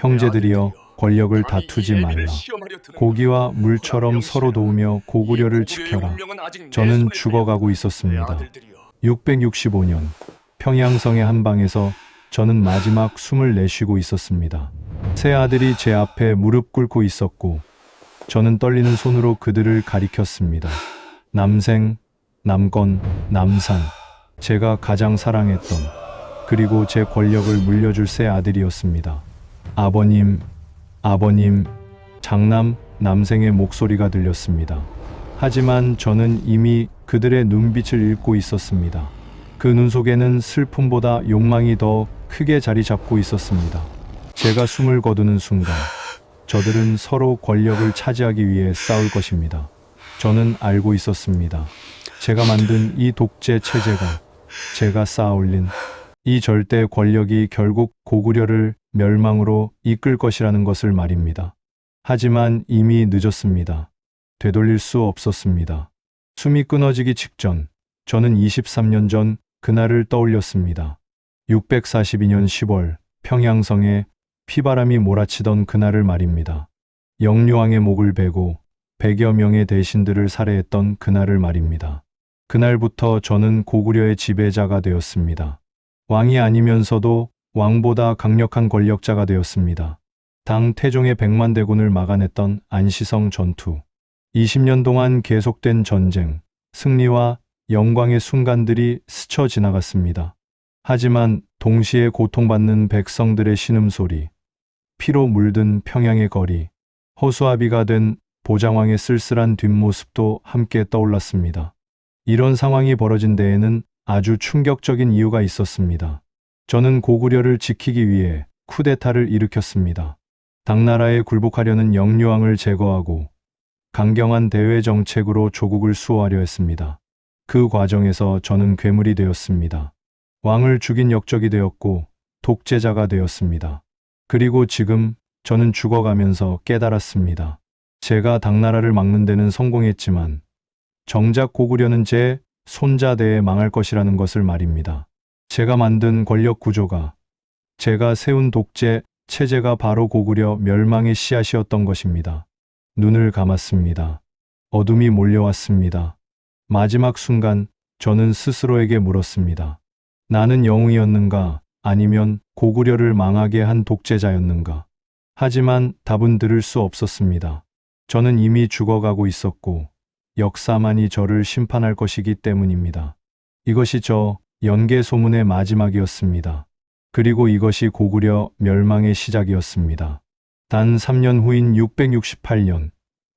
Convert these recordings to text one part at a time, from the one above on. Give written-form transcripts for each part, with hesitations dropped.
형제들이여 권력을 다투지 말라. 고기와 물처럼 서로 도우며 고구려를 지켜라. 저는 죽어가고 있었습니다. 665년 평양성의 한 방에서 저는 마지막 숨을 내쉬고 있었습니다. 세 아들이 제 앞에 무릎 꿇고 있었고 저는 떨리는 손으로 그들을 가리켰습니다. 남생, 남건, 남산, 제가 가장 사랑했던 그리고 제 권력을 물려줄 세 아들이었습니다. 아버님, 아버님, 장남, 남생의 목소리가 들렸습니다. 하지만 저는 이미 그들의 눈빛을 읽고 있었습니다. 그 눈 속에는 슬픔보다 욕망이 더 크게 자리 잡고 있었습니다. 제가 숨을 거두는 순간 저들은 서로 권력을 차지하기 위해 싸울 것입니다. 저는 알고 있었습니다. 제가 만든 이 독재 체제가, 제가 쌓아올린 이 절대 권력이 결국 고구려를 멸망으로 이끌 것이라는 것을 말입니다. 하지만 이미 늦었습니다. 되돌릴 수 없었습니다. 숨이 끊어지기 직전 저는 23년 전 그날을 떠올렸습니다. 642년 10월 평양성에 피바람이 몰아치던 그날을 말입니다. 영유왕의 목을 베고 100여 명의 대신들을 살해했던 그날을 말입니다. 그날부터 저는 고구려의 지배자가 되었습니다. 왕이 아니면서도 왕보다 강력한 권력자가 되었습니다. 당 태종의 100만 대군을 막아냈던 안시성 전투. 20년 동안 계속된 전쟁, 승리와 영광의 순간들이 스쳐 지나갔습니다. 하지만 동시에 고통받는 백성들의 신음소리, 피로 물든 평양의 거리, 허수아비가 된 보장왕의 쓸쓸한 뒷모습도 함께 떠올랐습니다. 이런 상황이 벌어진 데에는 아주 충격적인 이유가 있었습니다. 저는 고구려를 지키기 위해 쿠데타를 일으켰습니다. 당나라에 굴복하려는 영유왕을 제거하고 강경한 대외 정책으로 조국을 수호하려 했습니다. 그 과정에서 저는 괴물이 되었습니다. 왕을 죽인 역적이 되었고 독재자가 되었습니다. 그리고 지금 저는 죽어가면서 깨달았습니다. 제가 당나라를 막는 데는 성공했지만 정작 고구려는 제 손자대에 망할 것이라는 것을 말입니다. 제가 만든 권력 구조가, 제가 세운 독재 체제가 바로 고구려 멸망의 씨앗이었던 것입니다. 눈을 감았습니다. 어둠이 몰려왔습니다. 마지막 순간 저는 스스로에게 물었습니다. 나는 영웅이었는가? 아니면 고구려를 망하게 한 독재자였는가? 하지만 답은 들을 수 없었습니다. 저는 이미 죽어가고 있었고 역사만이 저를 심판할 것이기 때문입니다. 이것이 저 연개 소문의 마지막이었습니다. 그리고 이것이 고구려 멸망의 시작이었습니다. 단 3년 후인 668년,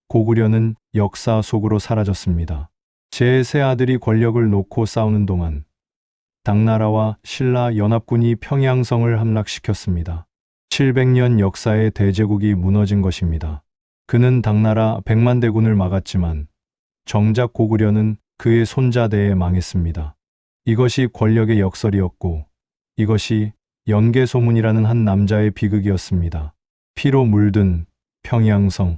고구려는 역사 속으로 사라졌습니다. 제 세 아들이 권력을 놓고 싸우는 동안 당나라와 신라 연합군이 평양성을 함락시켰습니다. 700년 역사의 대제국이 무너진 것입니다. 그는 당나라 100만 대군을 막았지만 정작 고구려는 그의 손자대에 망했습니다. 이것이 권력의 역설이었고 이것이 연개소문이라는 한 남자의 비극이었습니다. 피로 물든 평양성.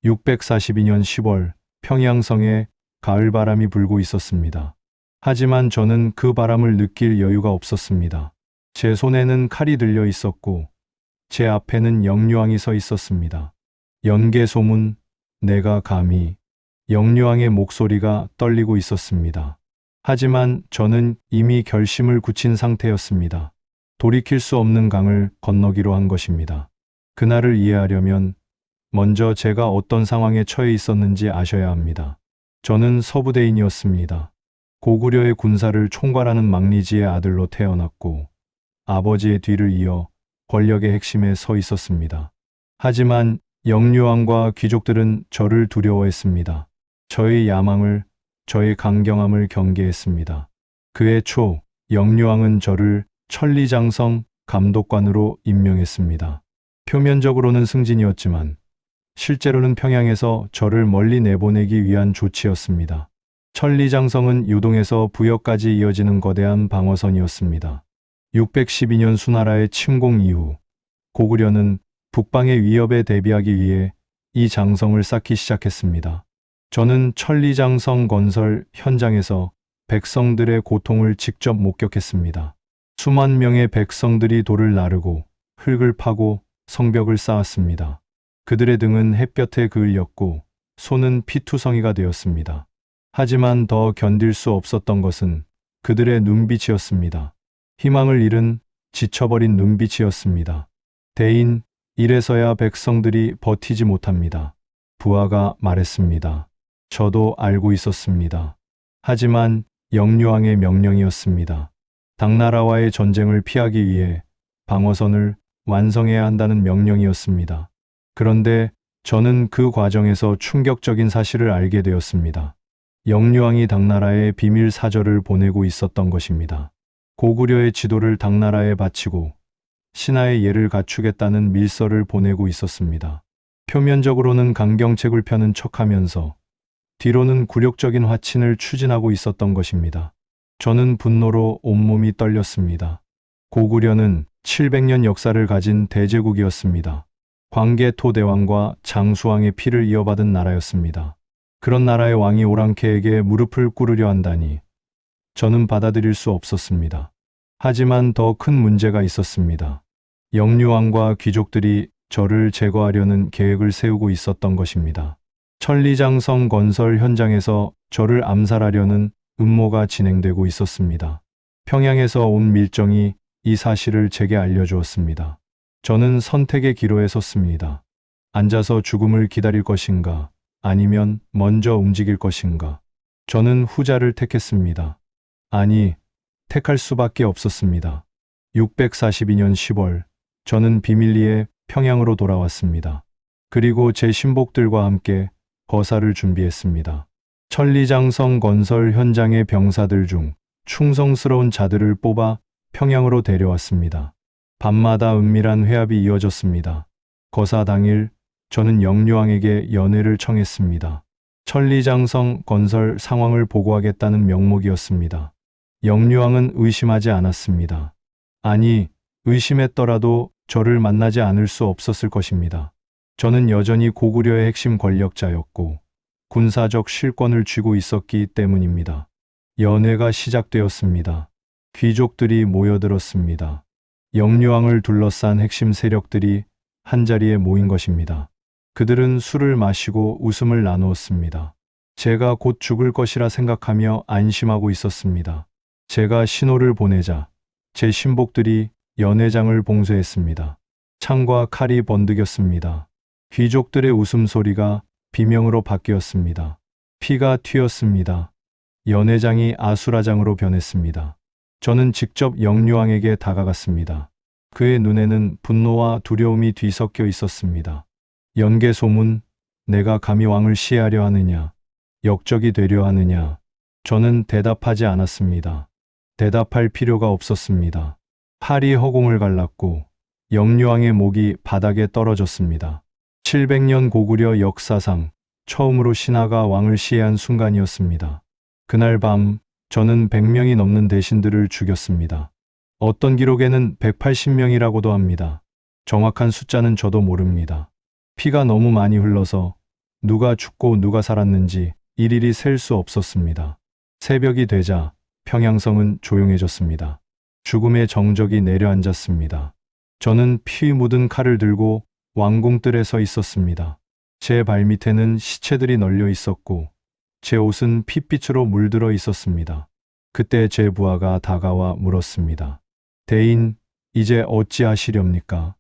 642년 10월 평양성에 가을바람이 불고 있었습니다. 하지만 저는 그 바람을 느낄 여유가 없었습니다. 제 손에는 칼이 들려 있었고 제 앞에는 영유왕이 서 있었습니다. 연개소문, 내가 감히. 영유왕의 목소리가 떨리고 있었습니다. 하지만 저는 이미 결심을 굳힌 상태였습니다. 돌이킬 수 없는 강을 건너기로 한 것입니다. 그날을 이해하려면 먼저 제가 어떤 상황에 처해 있었는지 아셔야 합니다. 저는 서부대인이었습니다. 고구려의 군사를 총괄하는 망리지의 아들로 태어났고 아버지의 뒤를 이어 권력의 핵심에 서 있었습니다. 하지만 영유왕과 귀족들은 저를 두려워했습니다. 저의 야망을, 저의 강경함을 경계했습니다. 그해 초 영유왕은 저를 천리장성 감독관으로 임명했습니다. 표면적으로는 승진이었지만 실제로는 평양에서 저를 멀리 내보내기 위한 조치였습니다. 천리장성은 유동에서 부여까지 이어지는 거대한 방어선이었습니다. 612년 수나라의 침공 이후 고구려는 북방의 위협에 대비하기 위해 이 장성을 쌓기 시작했습니다. 저는 천리장성 건설 현장에서 백성들의 고통을 직접 목격했습니다. 수만 명의 백성들이 돌을 나르고 흙을 파고 성벽을 쌓았습니다. 그들의 등은 햇볕에 그을렸고 손은 피투성이가 되었습니다. 하지만 더 견딜 수 없었던 것은 그들의 눈빛이었습니다. 희망을 잃은 지쳐버린 눈빛이었습니다. 대인, 이래서야 백성들이 버티지 못합니다. 부하가 말했습니다. 저도 알고 있었습니다. 하지만 영유왕의 명령이었습니다. 당나라와의 전쟁을 피하기 위해 방어선을 완성해야 한다는 명령이었습니다. 그런데 저는 그 과정에서 충격적인 사실을 알게 되었습니다. 영유왕이 당나라에 비밀 사절을 보내고 있었던 것입니다. 고구려의 지도를 당나라에 바치고 신하의 예를 갖추겠다는 밀서를 보내고 있었습니다. 표면적으로는 강경책을 펴는 척하면서 뒤로는 굴욕적인 화친을 추진하고 있었던 것입니다. 저는 분노로 온몸이 떨렸습니다. 고구려는 700년 역사를 가진 대제국이었습니다. 광개토대왕과 장수왕의 피를 이어받은 나라였습니다. 그런 나라의 왕이 오랑캐에게 무릎을 꿇으려 한다니 저는 받아들일 수 없었습니다. 하지만 더 큰 문제가 있었습니다. 영유왕과 귀족들이 저를 제거하려는 계획을 세우고 있었던 것입니다. 천리장성 건설 현장에서 저를 암살하려는 음모가 진행되고 있었습니다. 평양에서 온 밀정이 이 사실을 제게 알려주었습니다. 저는 선택의 기로에 섰습니다. 앉아서 죽음을 기다릴 것인가, 아니면 먼저 움직일 것인가. 저는 후자를 택했습니다. 아니, 택할 수밖에 없었습니다. 642년 10월, 저는 비밀리에 평양으로 돌아왔습니다. 그리고 제 신복들과 함께 거사를 준비했습니다. 천리장성 건설 현장의 병사들 중 충성스러운 자들을 뽑아 평양으로 데려왔습니다. 밤마다 은밀한 회합이 이어졌습니다. 거사 당일 저는 영유왕에게 연회를 청했습니다. 천리장성 건설 상황을 보고하겠다는 명목이었습니다. 영유왕은 의심하지 않았습니다. 아니, 의심했더라도 저를 만나지 않을 수 없었을 것입니다. 저는 여전히 고구려의 핵심 권력자였고 군사적 실권을 쥐고 있었기 때문입니다. 연회가 시작되었습니다. 귀족들이 모여들었습니다. 영유왕을 둘러싼 핵심 세력들이 한자리에 모인 것입니다. 그들은 술을 마시고 웃음을 나누었습니다. 제가 곧 죽을 것이라 생각하며 안심하고 있었습니다. 제가 신호를 보내자 제 신복들이 연회장을 봉쇄했습니다. 창과 칼이 번득였습니다. 귀족들의 웃음소리가 비명으로 바뀌었습니다. 피가 튀었습니다. 연회장이 아수라장으로 변했습니다. 저는 직접 영유왕에게 다가갔습니다. 그의 눈에는 분노와 두려움이 뒤섞여 있었습니다. 연개소문, 내가 감히 왕을 시해하려 하느냐, 역적이 되려 하느냐. 저는 대답하지 않았습니다. 대답할 필요가 없었습니다. 팔이 허공을 갈랐고 영유왕의 목이 바닥에 떨어졌습니다. 700년 고구려 역사상 처음으로 신하가 왕을 시해한 순간이었습니다. 그날 밤 저는 100명이 넘는 대신들을 죽였습니다. 어떤 기록에는 180명이라고도 합니다. 정확한 숫자는 저도 모릅니다. 피가 너무 많이 흘러서 누가 죽고 누가 살았는지 일일이 셀 수 없었습니다. 새벽이 되자 평양성은 조용해졌습니다. 죽음의 정적이 내려앉았습니다. 저는 피 묻은 칼을 들고 왕궁뜰에 서 있었습니다. 제 발밑에는 시체들이 널려 있었고 제 옷은 핏빛으로 물들어 있었습니다. 그때 제 부하가 다가와 물었습니다. 대인, 이제 어찌하시렵니까?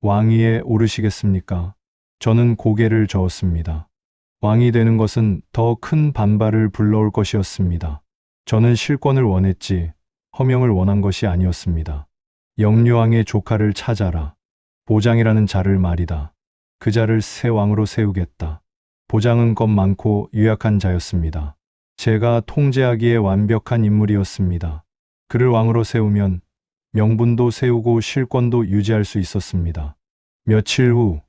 왕위에 오르시겠습니까? 저는 고개를 저었습니다. 왕이 되는 것은 더 큰 반발을 불러올 것이었습니다. 저는 실권을 원했지 허명을 원한 것이 아니었습니다. 영유왕의 조카를 찾아라. 보장이라는 자를 말이다. 그 자를 새 왕으로 세우겠다. 보장은 겁 많고 유약한 자였습니다. 제가 통제하기에 완벽한 인물이었습니다. 그를 왕으로 세우면 명분도 세우고 실권도 유지할 수 있었습니다. 며칠 후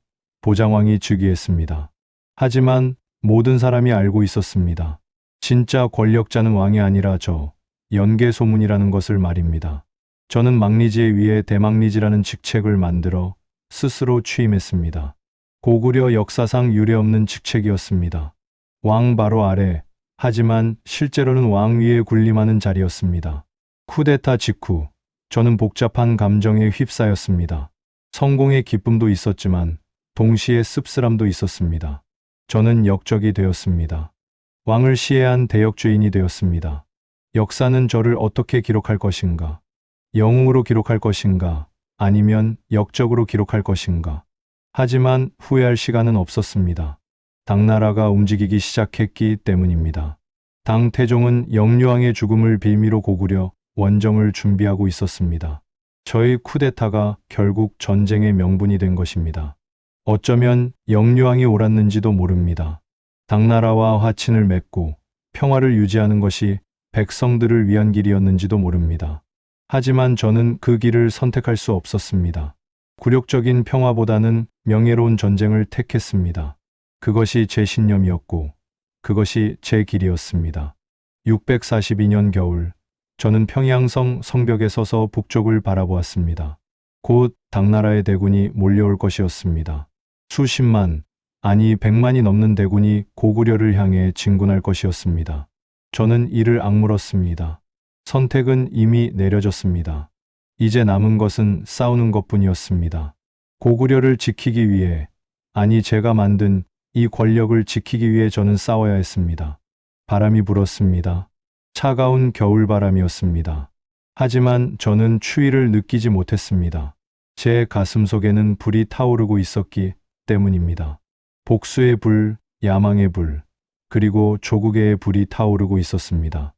보장왕이 즉위했습니다. 하지만 모든 사람이 알고 있었습니다. 진짜 권력자는 왕이 아니라 저 연개소문이라는 것을 말입니다. 저는 망리지에 위해 대망리지라는 직책을 만들어 스스로 취임했습니다. 고구려 역사상 유례없는 직책이었습니다. 왕 바로 아래, 하지만 실제로는 왕 위에 군림하는 자리였습니다. 쿠데타 직후 저는 복잡한 감정에 휩싸였습니다. 성공의 기쁨도 있었지만 동시에 씁쓸함도 있었습니다. 저는 역적이 되었습니다. 왕을 시해한 대역죄인이 되었습니다. 역사는 저를 어떻게 기록할 것인가? 영웅으로 기록할 것인가? 아니면 역적으로 기록할 것인가? 하지만 후회할 시간은 없었습니다. 당나라가 움직이기 시작했기 때문입니다. 당 태종은 영유왕의 죽음을 빌미로 고구려 원정을 준비하고 있었습니다. 저의 쿠데타가 결국 전쟁의 명분이 된 것입니다. 어쩌면 영유왕이 옳았는지도 모릅니다. 당나라와 화친을 맺고 평화를 유지하는 것이 백성들을 위한 길이었는지도 모릅니다. 하지만 저는 그 길을 선택할 수 없었습니다. 굴욕적인 평화보다는 명예로운 전쟁을 택했습니다. 그것이 제 신념이었고 그것이 제 길이었습니다. 642년 겨울, 저는 평양성 성벽에 서서 북쪽을 바라보았습니다. 곧 당나라의 대군이 몰려올 것이었습니다. 수십만, 아니 100만이 넘는 대군이 고구려를 향해 진군할 것이었습니다. 저는 이를 악물었습니다. 선택은 이미 내려졌습니다. 이제 남은 것은 싸우는 것뿐이었습니다. 고구려를 지키기 위해, 아니 제가 만든 이 권력을 지키기 위해 저는 싸워야 했습니다. 바람이 불었습니다. 차가운 겨울바람이었습니다. 하지만 저는 추위를 느끼지 못했습니다. 제 가슴 속에는 불이 타오르고 있었기 때문입니다. 복수의 불, 야망의 불, 그리고 조국의 불이 타오르고 있었습니다.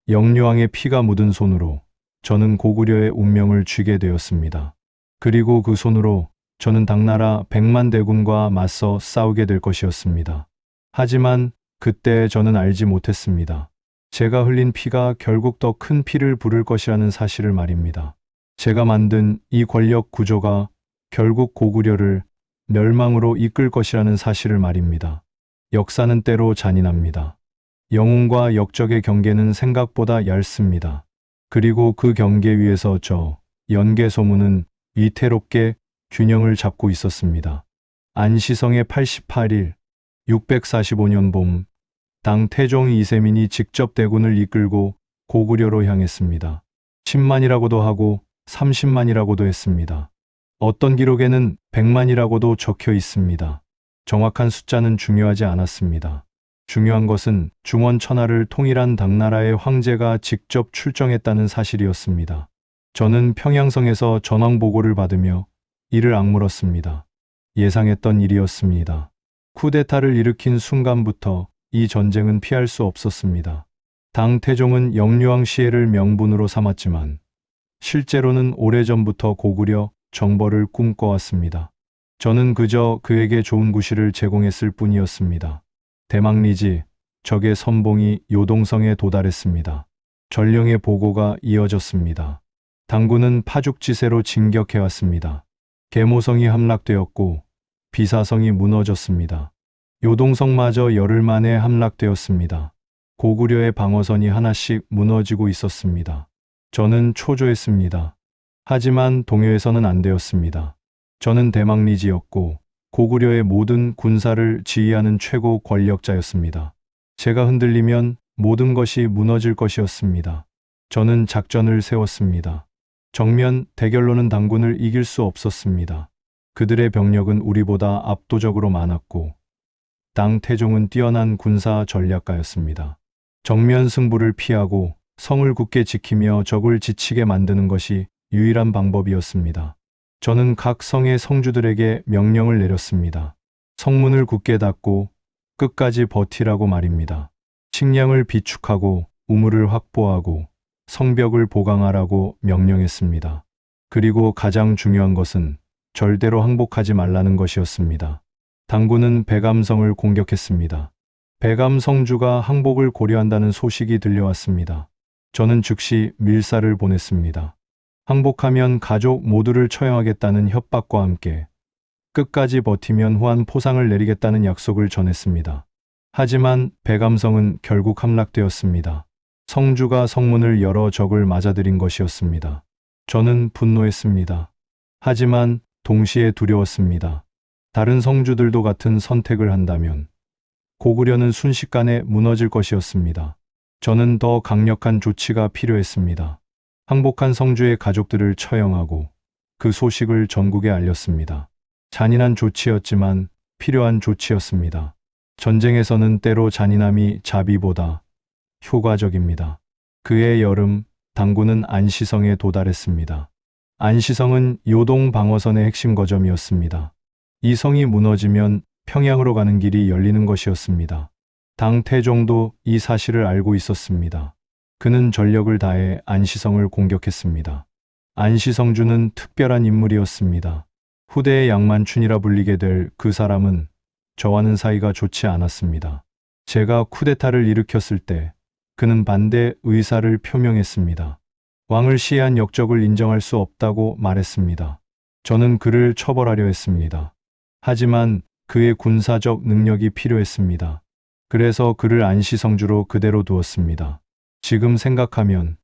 영유왕의 피가 묻은 손으로 저는 고구려의 운명을 쥐게 되었습니다. 그리고 그 손으로 저는 당나라 100만 대군과 맞서 싸우게 될 것이었습니다. 하지만 그때 저는 알지 못했습니다. 제가 흘린 피가 결국 더 큰 피를 부를 것이라는 사실을 말입니다. 제가 만든 이 권력 구조가 결국 고구려를 멸망으로 이끌 것이라는 사실을 말입니다. 역사는 때로 잔인합니다. 영웅과 역적의 경계는 생각보다 얇습니다. 그리고 그 경계 위에서 저 연개소문은 위태롭게 균형을 잡고 있었습니다. 안시성의 88일, 645년 봄, 당 태종 이세민이 직접 대군을 이끌고 고구려로 향했습니다. 10만이라고도 하고 30만이라고도 했습니다. 어떤 기록에는 100만이라고도 적혀 있습니다. 정확한 숫자는 중요하지 않았습니다. 중요한 것은 중원 천하를 통일한 당나라의 황제가 직접 출정했다는 사실이었습니다. 저는 평양성에서 전황 보고를 받으며 이를 악물었습니다. 예상했던 일이었습니다. 쿠데타를 일으킨 순간부터 이 전쟁은 피할 수 없었습니다. 당 태종은 영유왕 시해를 명분으로 삼았지만 실제로는 오래전부터 고구려 정벌을 꿈꿔왔습니다. 저는 그저 그에게 좋은 구실을 제공했을 뿐이었습니다. 대망리지, 적의 선봉이 요동성에 도달했습니다. 전령의 보고가 이어졌습니다. 당군은 파죽지세로 진격해왔습니다. 계모성이 함락되었고 비사성이 무너졌습니다. 요동성마저 열흘 만에 함락되었습니다. 고구려의 방어선이 하나씩 무너지고 있었습니다. 저는 초조했습니다. 하지만 동요해서는 안 되었습니다. 저는 대망리지였고 고구려의 모든 군사를 지휘하는 최고 권력자였습니다. 제가 흔들리면 모든 것이 무너질 것이었습니다. 저는 작전을 세웠습니다. 정면 대결로는 당군을 이길 수 없었습니다. 그들의 병력은 우리보다 압도적으로 많았고 당 태종은 뛰어난 군사 전략가였습니다. 정면 승부를 피하고 성을 굳게 지키며 적을 지치게 만드는 것이 유일한 방법이었습니다. 저는 각 성의 성주들에게 명령을 내렸습니다. 성문을 굳게 닫고 끝까지 버티라고 말입니다. 식량을 비축하고 우물을 확보하고 성벽을 보강하라고 명령했습니다. 그리고 가장 중요한 것은 절대로 항복하지 말라는 것이었습니다. 당군은 백암성을 공격했습니다. 백암성주가 항복을 고려한다는 소식이 들려왔습니다. 저는 즉시 밀사를 보냈습니다. 항복하면 가족 모두를 처형하겠다는 협박과 함께 끝까지 버티면 후한 포상을 내리겠다는 약속을 전했습니다. 하지만 백암성은 결국 함락되었습니다. 성주가 성문을 열어 적을 맞아들인 것이었습니다. 저는 분노했습니다. 하지만 동시에 두려웠습니다. 다른 성주들도 같은 선택을 한다면 고구려는 순식간에 무너질 것이었습니다. 저는 더 강력한 조치가 필요했습니다. 항복한 성주의 가족들을 처형하고 그 소식을 전국에 알렸습니다. 잔인한 조치였지만 필요한 조치였습니다. 전쟁에서는 때로 잔인함이 자비보다 효과적입니다. 그해 여름, 당군은 안시성에 도달했습니다. 안시성은 요동 방어선의 핵심 거점이었습니다. 이 성이 무너지면 평양으로 가는 길이 열리는 것이었습니다. 당 태종도 이 사실을 알고 있었습니다. 그는 전력을 다해 안시성을 공격했습니다. 안시성주는 특별한 인물이었습니다. 후대의 양만춘이라 불리게 될 그 사람은 저와는 사이가 좋지 않았습니다. 제가 쿠데타를 일으켰을 때 그는 반대 의사를 표명했습니다. 왕을 시해한 역적을 인정할 수 없다고 말했습니다. 저는 그를 처벌하려 했습니다. 하지만 그의 군사적 능력이 필요했습니다. 그래서 그를 안시성주로 그대로 두었습니다. 지금 생각하면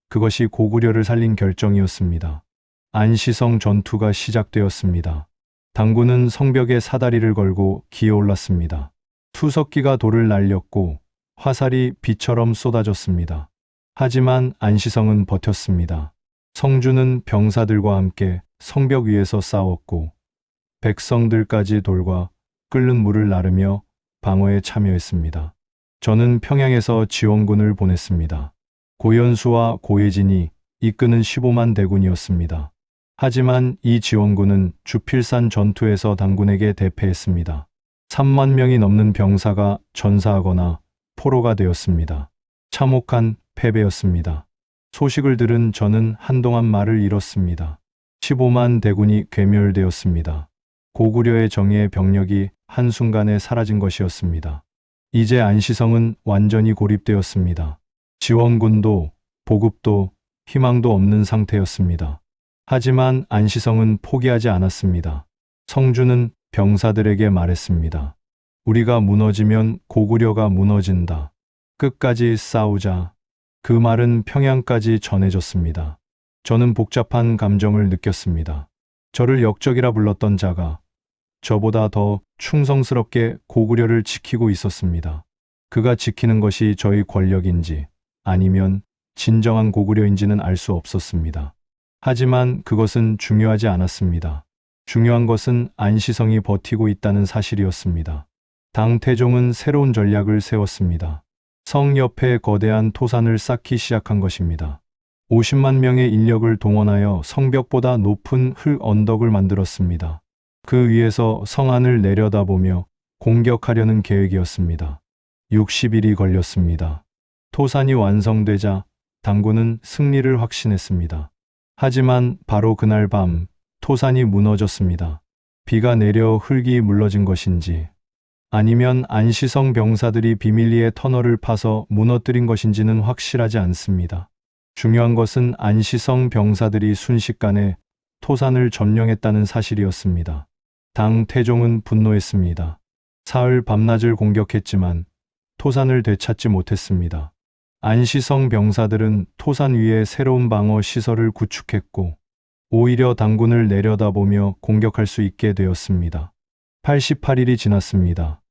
그것이 고구려를 살린 결정이었습니다. 안시성 전투가 시작되었습니다. 당군은 성벽에 사다리를 걸고 기어올랐습니다. 투석기가 돌을 날렸고 화살이 비처럼 쏟아졌습니다. 하지만 안시성은 버텼습니다. 성주는 병사들과 함께 성벽 위에서 싸웠고 백성들까지 돌과 끓는 물을 나르며 방어에 참여했습니다. 저는 평양에서 지원군을 보냈습니다. 고연수와 고혜진이 이끄는 15만 대군이었습니다. 하지만 이 지원군은 주필산 전투에서 당군에게 대패했습니다. 3만 명이 넘는 병사가 전사하거나 포로가 되었습니다. 참혹한 패배였습니다. 소식을 들은 저는 한동안 말을 잃었습니다. 15만 대군이 괴멸되었습니다. 고구려의 정예의 병력이 한순간에 사라진 것이었습니다. 이제 안시성은 완전히 고립되었습니다. 지원군도 보급도 희망도 없는 상태였습니다. 하지만 안시성은 포기하지 않았습니다. 성주는 병사들에게 말했습니다. 우리가 무너지면 고구려가 무너진다. 끝까지 싸우자. 그 말은 평양까지 전해졌습니다. 저는 복잡한 감정을 느꼈습니다. 저를 역적이라 불렀던 자가 저보다 더 충성스럽게 고구려를 지키고 있었습니다. 그가 지키는 것이 저의 권력인지 아니면 진정한 고구려인지는 알 수 없었습니다. 하지만 그것은 중요하지 않았습니다. 중요한 것은 안시성이 버티고 있다는 사실이었습니다. 당 태종은 새로운 전략을 세웠습니다. 성 옆에 거대한 토산을 쌓기 시작한 것입니다. 50만 명의 인력을 동원하여 성벽보다 높은 흙 언덕을 만들었습니다. 그 위에서 성안을 내려다보며 공격하려는 계획이었습니다. 60일이 걸렸습니다. 토산이 완성되자 당군은 승리를 확신했습니다. 하지만 바로 그날 밤 토산이 무너졌습니다. 비가 내려 흙이 물러진 것인지 아니면 안시성 병사들이 비밀리에 터널을 파서 무너뜨린 것인지는 확실하지 않습니다. 중요한 것은 안시성 병사들이 순식간에 토산을 점령했다는 사실이었습니다. 당 태종은 분노했습니다. 사흘 밤낮을 공격했지만 토산을 되찾지 못했습니다. 안시성 병사들은 토산 위에 새로운 방어 시설을 구축했고 오히려 당군을 내려다보며 공격할 수 있게 되었습니다. 88일이 지났습니다.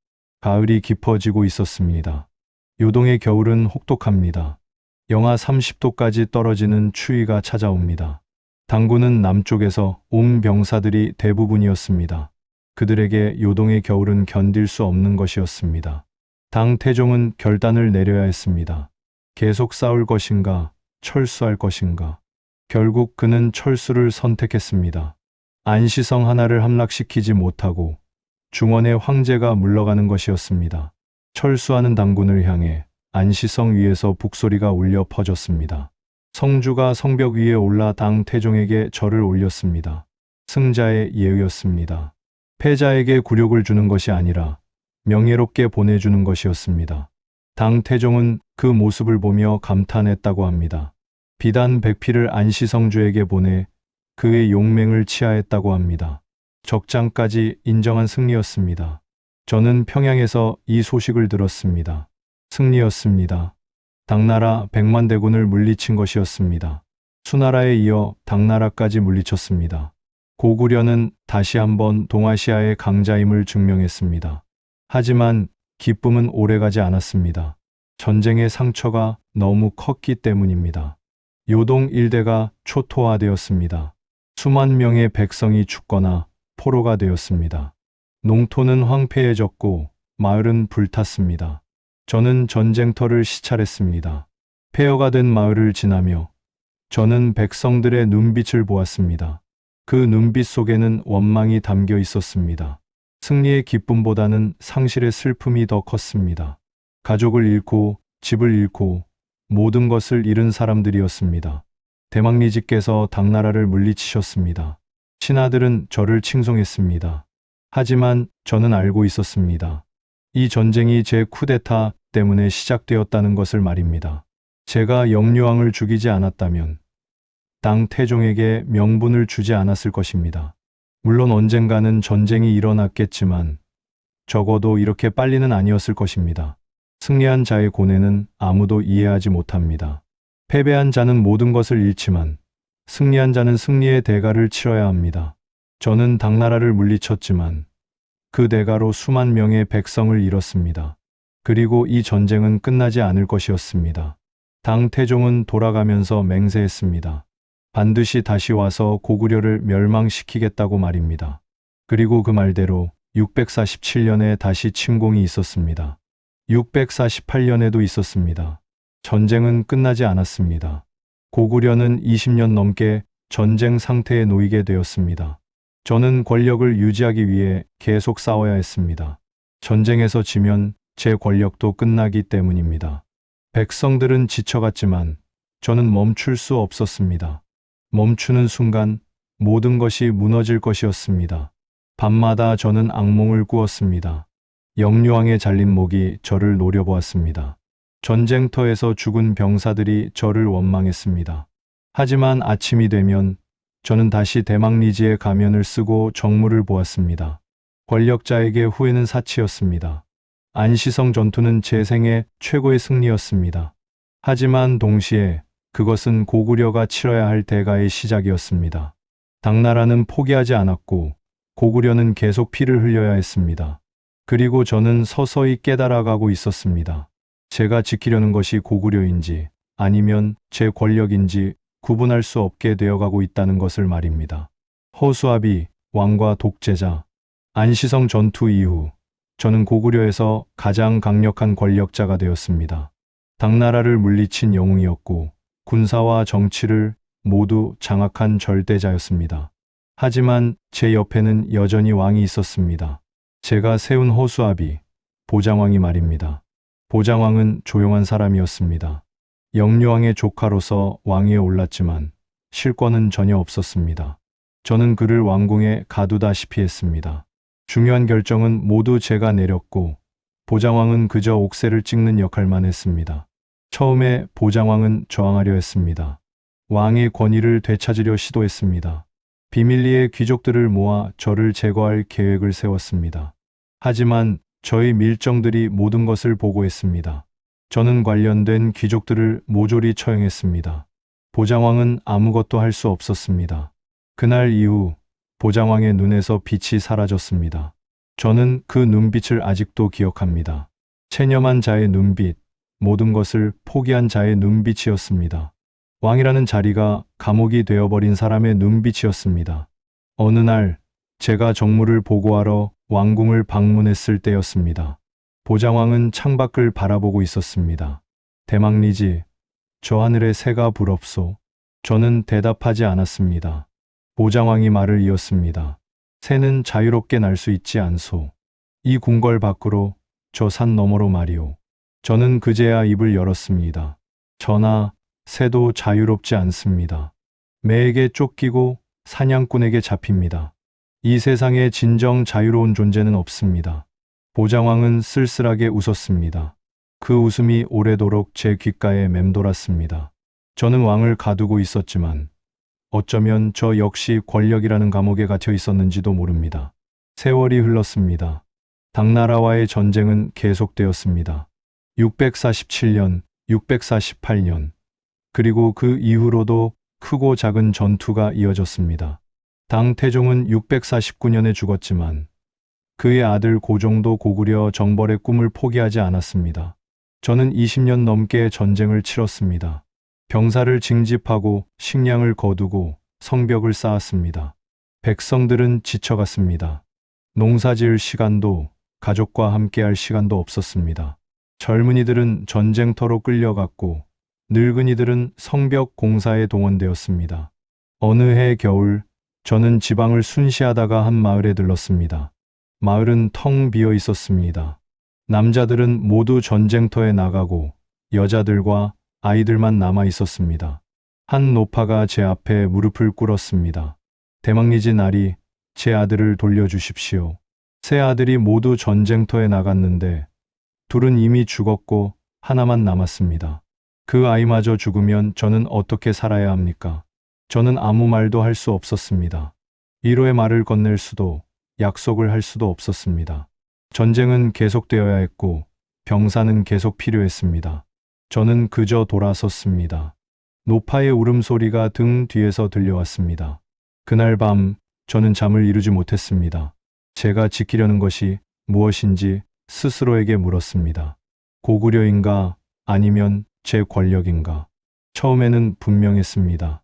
가을이 깊어지고 있었습니다. 요동의 겨울은 혹독합니다. 영하 30도까지 떨어지는 추위가 찾아옵니다. 당군은 남쪽에서 온 병사들이 대부분이었습니다. 그들에게 요동의 겨울은 견딜 수 없는 것이었습니다. 당 태종은 결단을 내려야 했습니다. 계속 싸울 것인가, 철수할 것인가. 결국 그는 철수를 선택했습니다. 안시성 하나를 함락시키지 못하고 중원의 황제가 물러가는 것이었습니다. 철수하는 당군을 향해 안시성 위에서 북소리가 울려 퍼졌습니다. 성주가 성벽 위에 올라 당 태종에게 절을 올렸습니다. 승자의 예의였습니다. 패자에게 굴욕을 주는 것이 아니라 명예롭게 보내주는 것이었습니다. 당 태종은 그 모습을 보며 감탄했다고 합니다. 비단 백피를 안시성주에게 보내 그의 용맹을 치하했다고 합니다. 적장까지 인정한 승리였습니다. 저는 평양에서 이 소식을 들었습니다. 승리였습니다. 당나라 100만 대군을 물리친 것이었습니다. 수나라에 이어 당나라까지 물리쳤습니다. 고구려는 다시 한번 동아시아의 강자임을 증명했습니다. 하지만 기쁨은 오래가지 않았습니다. 전쟁의 상처가 너무 컸기 때문입니다. 요동 일대가 초토화되었습니다. 수만 명의 백성이 죽거나 포로가 되었습니다. 농토는 황폐해졌고 마을은 불탔습니다. 저는 전쟁터를 시찰했습니다. 폐허가 된 마을을 지나며 저는 백성들의 눈빛을 보았습니다. 그 눈빛 속에는 원망이 담겨 있었습니다. 승리의 기쁨보다는 상실의 슬픔이 더 컸습니다. 가족을 잃고 집을 잃고 모든 것을 잃은 사람들이었습니다. 대망리지께서 당나라를 물리치셨습니다. 신하들은 저를 칭송했습니다. 하지만 저는 알고 있었습니다. 이 전쟁이 제 쿠데타 때문에 시작되었다는 것을 말입니다. 제가 영유왕을 죽이지 않았다면 땅 태종에게 명분을 주지 않았을 것입니다. 물론 언젠가는 전쟁이 일어났겠지만 적어도 이렇게 빨리는 아니었을 것입니다. 승리한 자의 고뇌는 아무도 이해하지 못합니다. 패배한 자는 모든 것을 잃지만 승리한 자는 승리의 대가를 치러야 합니다. 저는 당나라를 물리쳤지만 그 대가로 수만 명의 백성을 잃었습니다. 그리고 이 전쟁은 끝나지 않을 것이었습니다. 당 태종은 돌아가면서 맹세했습니다. 반드시 다시 와서 고구려를 멸망시키겠다고 말입니다. 그리고 그 말대로 647년에 다시 침공이 있었습니다. 648년에도 있었습니다. 전쟁은 끝나지 않았습니다. 고구려는 20년 넘게 전쟁 상태에 놓이게 되었습니다. 저는 권력을 유지하기 위해 계속 싸워야 했습니다. 전쟁에서 지면 제 권력도 끝나기 때문입니다. 백성들은 지쳐갔지만 저는 멈출 수 없었습니다. 멈추는 순간 모든 것이 무너질 것이었습니다. 밤마다 저는 악몽을 꾸었습니다. 영유왕의 잘린 목이 저를 노려보았습니다. 전쟁터에서 죽은 병사들이 저를 원망했습니다. 하지만 아침이 되면 저는 다시 대망리지의 가면을 쓰고 정무를 보았습니다. 권력자에게 후회는 사치였습니다. 안시성 전투는 제 생애 최고의 승리였습니다. 하지만 동시에 그것은 고구려가 치러야 할 대가의 시작이었습니다. 당나라는 포기하지 않았고 고구려는 계속 피를 흘려야 했습니다. 그리고 저는 서서히 깨달아가고 있었습니다. 제가 지키려는 것이 고구려인지 아니면 제 권력인지 구분할 수 없게 되어가고 있다는 것을 말입니다. 허수아비, 왕과 독재자, 안시성 전투 이후 저는 고구려에서 가장 강력한 권력자가 되었습니다. 당나라를 물리친 영웅이었고 군사와 정치를 모두 장악한 절대자였습니다. 하지만 제 옆에는 여전히 왕이 있었습니다. 제가 세운 허수아비, 보장왕이 말입니다. 보장왕은 조용한 사람이었습니다. 영유왕의 조카로서 왕위에 올랐지만 실권은 전혀 없었습니다. 저는 그를 왕궁에 가두다시피 했습니다. 중요한 결정은 모두 제가 내렸고 보장왕은 그저 옥새를 찍는 역할만 했습니다. 처음에 보장왕은 저항하려 했습니다. 왕의 권위를 되찾으려 시도했습니다. 비밀리에 귀족들을 모아 저를 제거할 계획을 세웠습니다. 하지만 저의 밀정들이 모든 것을 보고했습니다. 저는 관련된 귀족들을 모조리 처형했습니다. 보장왕은 아무것도 할 수 없었습니다. 그날 이후 보장왕의 눈에서 빛이 사라졌습니다. 저는 그 눈빛을 아직도 기억합니다. 체념한 자의 눈빛, 모든 것을 포기한 자의 눈빛이었습니다. 왕이라는 자리가 감옥이 되어버린 사람의 눈빛이었습니다. 어느 날 제가 정무를 보고하러 왕궁을 방문했을 때였습니다. 보장왕은 창밖을 바라보고 있었습니다. 대망리지, 저 하늘에 새가 부럽소. 저는 대답하지 않았습니다. 보장왕이 말을 이었습니다. 새는 자유롭게 날 수 있지 않소. 이 궁궐 밖으로 저 산 너머로 말이오. 저는 그제야 입을 열었습니다. 전하, 새도 자유롭지 않습니다. 매에게 쫓기고 사냥꾼에게 잡힙니다. 이 세상에 진정 자유로운 존재는 없습니다. 보장왕은 쓸쓸하게 웃었습니다. 그 웃음이 오래도록 제 귓가에 맴돌았습니다. 저는 왕을 가두고 있었지만 어쩌면 저 역시 권력이라는 감옥에 갇혀 있었는지도 모릅니다. 세월이 흘렀습니다. 당나라와의 전쟁은 계속되었습니다. 647년, 648년, 그리고 그 이후로도 크고 작은 전투가 이어졌습니다. 당 태종은 649년에 죽었지만 그의 아들 고종도 고구려 정벌의 꿈을 포기하지 않았습니다. 저는 20년 넘게 전쟁을 치렀습니다. 병사를 징집하고 식량을 거두고 성벽을 쌓았습니다. 백성들은 지쳐갔습니다. 농사 지을 시간도, 가족과 함께할 시간도 없었습니다. 젊은이들은 전쟁터로 끌려갔고 늙은이들은 성벽 공사에 동원되었습니다. 어느 해 겨울, 저는 지방을 순시하다가 한 마을에 들렀습니다. 마을은 텅 비어 있었습니다. 남자들은 모두 전쟁터에 나가고 여자들과 아이들만 남아 있었습니다. 한 노파가 제 앞에 무릎을 꿇었습니다. 대망리지 나리, 제 아들을 돌려주십시오. 세 아들이 모두 전쟁터에 나갔는데 둘은 이미 죽었고 하나만 남았습니다. 그 아이마저 죽으면 저는 어떻게 살아야 합니까? 저는 아무 말도 할 수 없었습니다. 위로의 말을 건넬 수도, 약속을 할 수도 없었습니다. 전쟁은 계속되어야 했고 병사는 계속 필요했습니다. 저는 그저 돌아섰습니다. 노파의 울음소리가 등 뒤에서 들려왔습니다. 그날 밤 저는 잠을 이루지 못했습니다. 제가 지키려는 것이 무엇인지 스스로에게 물었습니다. 고구려인가 아니면 제 권력인가? 처음에는 분명했습니다.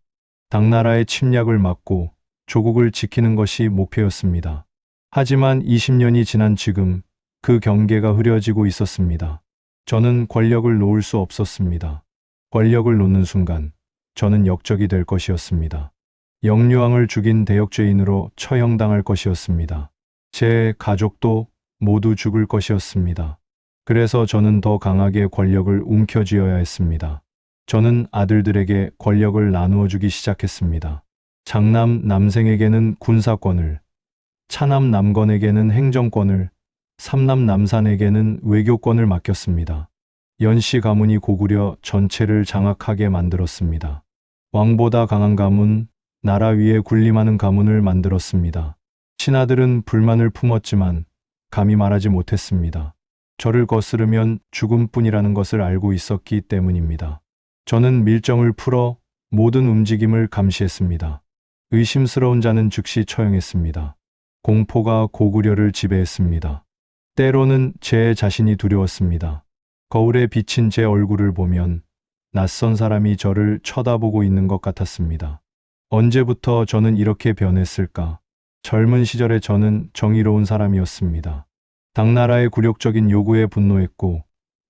당나라의 침략을 막고 조국을 지키는 것이 목표였습니다. 하지만 20년이 지난 지금 그 경계가 흐려지고 있었습니다. 저는 권력을 놓을 수 없었습니다. 권력을 놓는 순간 저는 역적이 될 것이었습니다. 영유왕을 죽인 대역죄인으로 처형당할 것이었습니다. 제 가족도 모두 죽을 것이었습니다. 그래서 저는 더 강하게 권력을 움켜쥐어야 했습니다. 저는 아들들에게 권력을 나누어 주기 시작했습니다. 장남 남생에게는 군사권을, 차남 남건에게는 행정권을, 삼남 남산에게는 외교권을 맡겼습니다. 연씨 가문이 고구려 전체를 장악하게 만들었습니다. 왕보다 강한 가문, 나라 위에 군림하는 가문을 만들었습니다. 신하들은 불만을 품었지만 감히 말하지 못했습니다. 저를 거스르면 죽음뿐이라는 것을 알고 있었기 때문입니다. 저는 밀정을 풀어 모든 움직임을 감시했습니다. 의심스러운 자는 즉시 처형했습니다. 공포가 고구려를 지배했습니다. 때로는 제 자신이 두려웠습니다. 거울에 비친 제 얼굴을 보면 낯선 사람이 저를 쳐다보고 있는 것 같았습니다. 언제부터 저는 이렇게 변했을까? 젊은 시절에 저는 정의로운 사람이었습니다. 당나라의 굴욕적인 요구에 분노했고